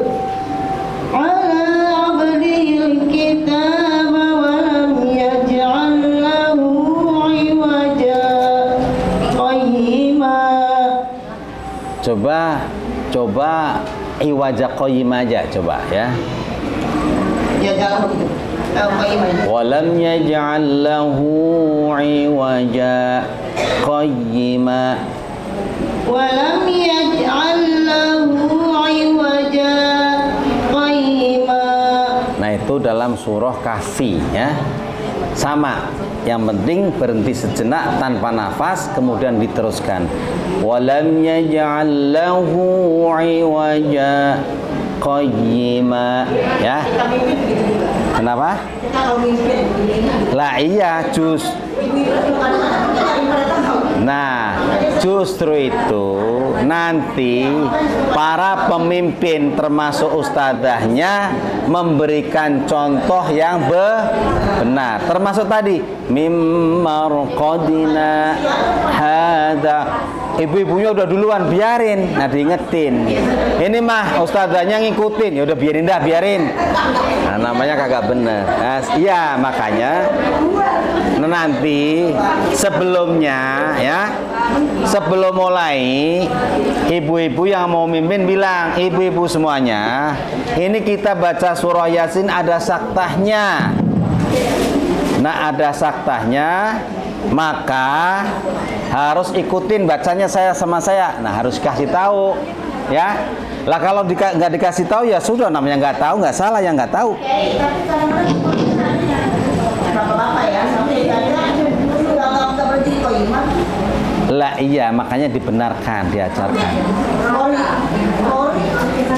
wa lam yaj'al lahu iwaja qayyima. Coba iwaja qayyima aja, coba ya. Ya jangan Walam yaj'al lahu iwaja qayyima. Walam yaj'al lahu iwaja qayyima. Nah, itu dalam surah Kahfi ya. Sama. Yang penting berhenti sejenak tanpa nafas, kemudian diteruskan. Walam yaj'al lahu iwaja qayyima ya. Kenapa? Lah iya, nah, justru itu nanti para pemimpin termasuk ustadzahnya memberikan contoh yang benar. Termasuk tadi mimmarqadina hada. Ibu-ibunya udah duluan, biarin. Nah, diingetin. Ini mah ustadzanya ngikutin, ya udah biarin dah, biarin. Nah, namanya kagak bener. Nah, iya, makanya nanti sebelumnya ya, sebelum mulai, ibu-ibu yang mau mimpin bilang, ibu-ibu semuanya, ini kita baca surah Yasin ada saktahnya. Nah, ada saktahnya, maka harus ikutin bacanya saya sama saya. Nah, harus kasih tahu ya. Lah kalau nggak dikasih tahu ya sudah, namanya nggak tahu, nggak salah yang nggak tahu. Lah iya, makanya dibenarkan, diajarkan.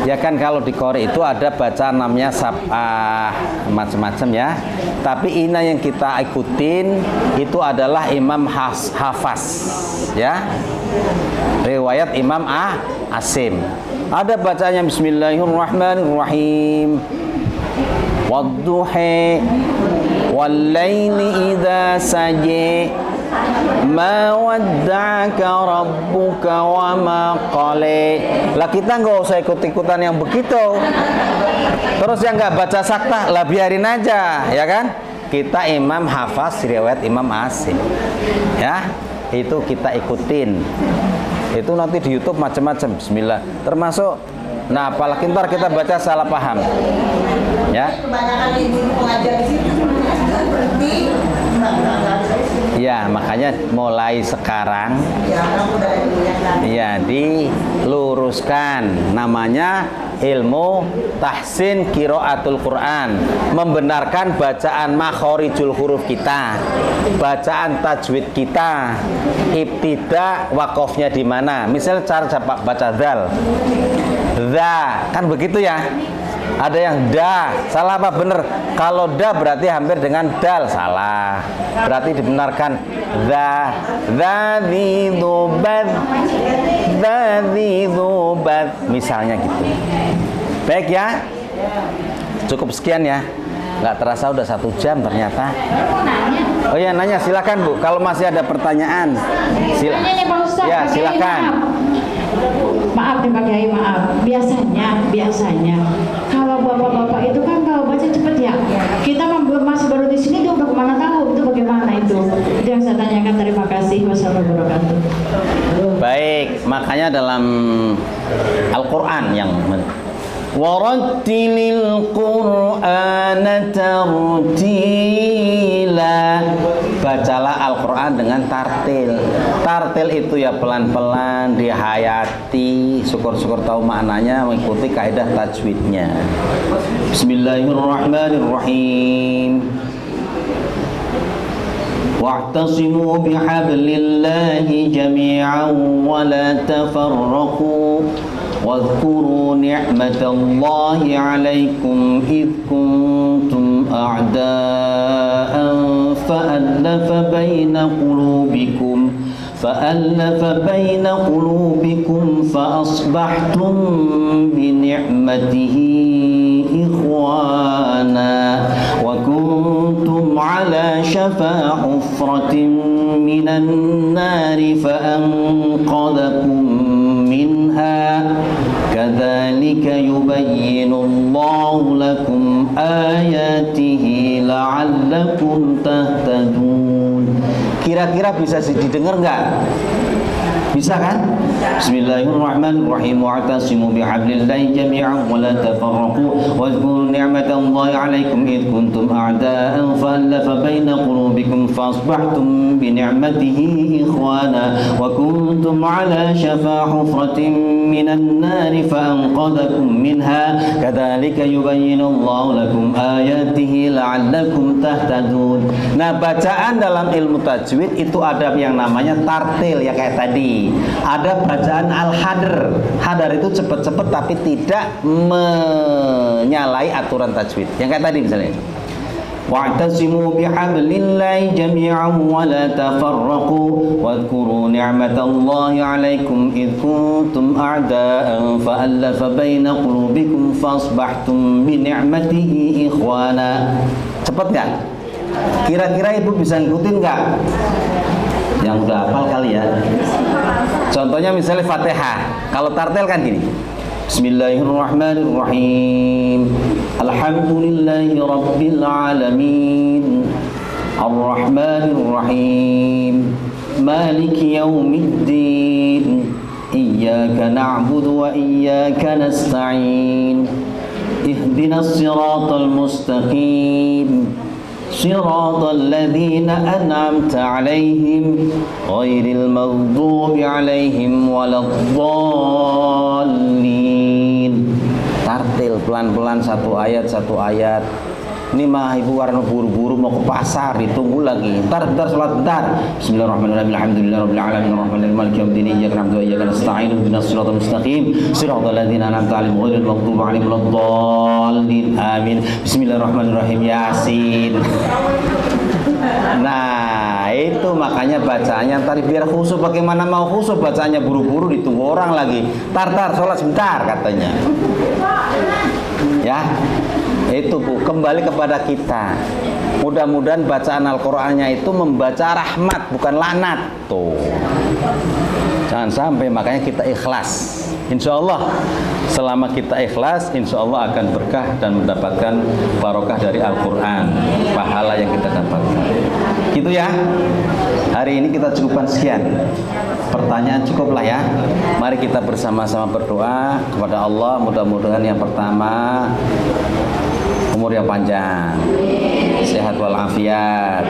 Ya kan, kalau di Qori itu ada bacaan namanya sab'ah, macam-macam ya. Tapi ini yang kita ikutin itu adalah Imam Hafaz ya. Riwayat Imam Asim. Ada bacanya Bismillahirrahmanirrahim. Wadduhi wal-laili idza saji ma wadda'aka rabbuka wa ma qala. Lah kita nggak usah ikut-ikutan yang begitu. Terus yang nggak baca saktah, lah biarin aja, ya kan? Kita Imam Hafaz riwayat Imam Asim. Ya, itu kita ikutin. Itu nanti di YouTube macam-macam. Bismillah. Termasuk, nah apalagi ntar kita baca salah paham. Ya. Kebanyakan ibu-ibu pengajar di situ berhenti. Ya, makanya mulai sekarang ya diluruskan, namanya ilmu tahsin qiraatul Quran, membenarkan bacaan makhorijul huruf kita, bacaan tajwid kita, ibtida wakofnya di mana. Misal cara baca dal, kan begitu ya. Ada yang da, salah apa benar? Kalau da berarti hampir dengan dal, salah. Berarti dibenarkan dzidzubat, misalnya gitu. Baik ya, cukup sekian ya. Nggak terasa udah 1 jam ternyata. Oh ya, nanya silakan Bu. Kalau masih ada pertanyaan, ya silakan. Maaf nih Pak Kiai, maaf. Biasanya kalau bapak-bapak itu kan kalau baca cepet ya. Kita masih baru di sini, dia udah kemana tahu itu bagaimana itu? Itu yang saya tanyakan. Terima kasih. Wassalamualaikum warahmatullahi wabarakatuh. Baik, makanya dalam Al-Quran yang warattilil Qur'ana tartila, bacalah Al-Quran dengan tartil. Tartil itu ya pelan-pelan, dihayati, syukur-syukur tahu maknanya, mengikuti kaidah tajwidnya. Bismillahirrahmanirrahim. Wa'tasimu bihablillahi jami'an wa la tafarraqu واذكروا نعمة الله عليكم إذ كنتم أعداء فألف بين قلوبكم فأصبحتم بنعمته إخوانا وكنتم على شفا حفرة من النار فأنقذكم منها كذلك يبين الله لكم آياته لعلكم تهتدون. Kira-kira bisa didengar nggak? Bisa kan? Bismillahirrahmanirrahim. Wa'tasimu bihablillahi jami'an wa la tafarraqu wadhkuru ni'matallahi 'alaikum id kuntum a'da'an fa'alafa baina qulubikum fasbahtum bi ni'matihi ikhwana wa kuntum 'ala shafa hufratin minan nari fa'anqadhakum minha kadzalika yubayyinu Allahu lakum ayatihi la'allakum tahtadun. Nah, bacaan dalam ilmu tajwid itu ada yang namanya tartil ya kayak tadi. Ada bacaan al-hadr. Hadar itu cepet-cepet tapi tidak menyalahi aturan tajwid. Yang kayak tadi misalnya. Wa'tasimu bihablillahi jami'an wa la tafarraqu wadhkuru ni'matallahi 'alaikum id kuntum a'da'an fa'alafa baina qulubikum fasbahtum bi ni'matihi ikhwana. Cepet enggak? Kira-kira Ibu bisa ngikutin enggak? Yang udah hafal kali ya. Contohnya misalnya Fatihah. Kalau tartil kan gini. Bismillahirrahmanirrahim. Alhamdulillahi rabbil alamin. Arrahmanirrahim. Maliki yaumiddin. Iyyaka na'budu wa iyyaka nasta'in. Ihdinas siratal mustaqim. صراط الذين أنعمت عليهم غير المغضوب عليهم ولا الضالين. Tartil pelan-pelan satu ayat. Ini mah Ibu warna buru-buru mau ke pasar, ditunggu lagi. Bentar sholat bentar. Bismillahirrahmanirrahim. Alhamdulillahirabbil alamin arrahmanirrahim maliki yaumiddin iyyaka na'budu wa iyyaka nasta'in ihdinas siratal mustaqim siratal ladzina an'amta 'alaihim ghairil maghdubi 'alaihim waladdallin. Amin. Bismillahirrahmanirrahim. Yasin. Nah, itu makanya bacaannya ntar biar khusyuk. Bagaimana mau khusyuk bacaannya buru-buru ditunggu orang lagi. Tar sholat sebentar katanya. Ya. Itu Bu, kembali kepada kita. Mudah-mudahan bacaan Al-Qur'annya itu membaca rahmat bukan laknat. Tuh. Jangan sampai, makanya kita ikhlas. Insya Allah selama kita ikhlas, insya Allah akan berkah dan mendapatkan barokah dari Al-Quran, pahala yang kita dapatkan. Gitu ya. Hari ini kita cukupkan sekian. Pertanyaan cukuplah ya. Mari kita bersama-sama berdoa kepada Allah. Mudah-mudahan yang pertama umur yang panjang, sehat walafiat,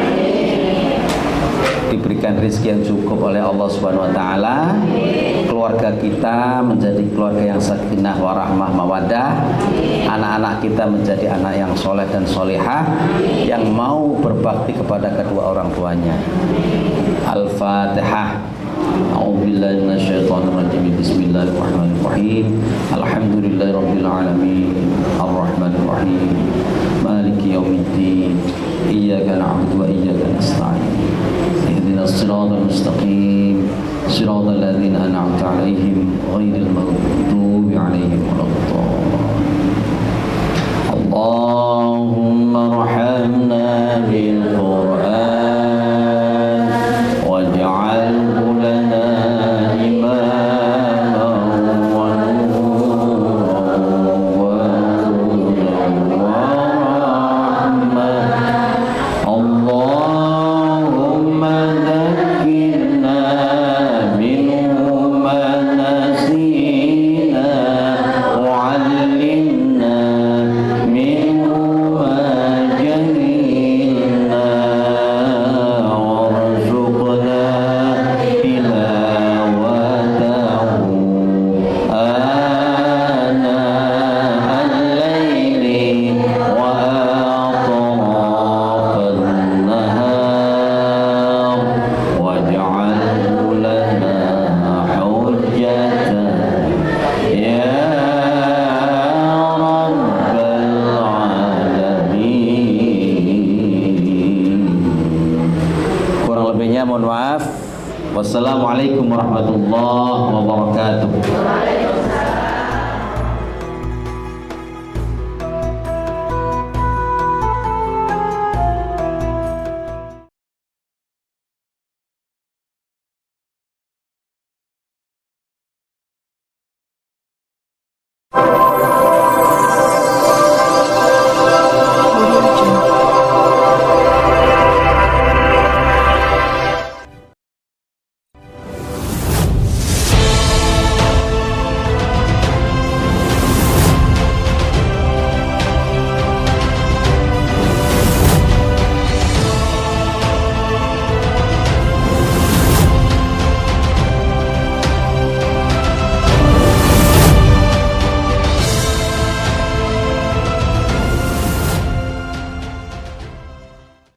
diberikan rezeki yang cukup oleh Allah Subhanahu wa taala. Keluarga kita menjadi keluarga yang sakinah warahmah mawaddah. Anak-anak kita menjadi anak yang soleh dan solehah, yang mau berbakti kepada kedua orang tuanya. Al-Fatihah. A'udzubillahi minasyaitonirrajim. Bismillahirrahmanirrahim. Alhamdulillahirabbil alamin. Arrahmanirrahim. Maliki yaumiddin. Iyyaka na'budu wa iyyaka nasta'in. Ihdinas siratal mustaqim. Siratal ladzina an'amta 'alaihim ghairil maghdubi 'alaihim waladdallin. Allahumma arhamna bil Qur'an waj'alhu lana imaman wa nuran wa hudan wa rahmah. Allahumma dhakkirna minhu ma nasina wa 'allimna minhu ma jahilna warzuqna tilawatahu ana al-laili wa atrafan nahar waj'alhu lana hujjatan ya rabbal alamin. Kurang lebihnya mohon maaf. Wassalamualaikum warahmatullahi wabarakatuh.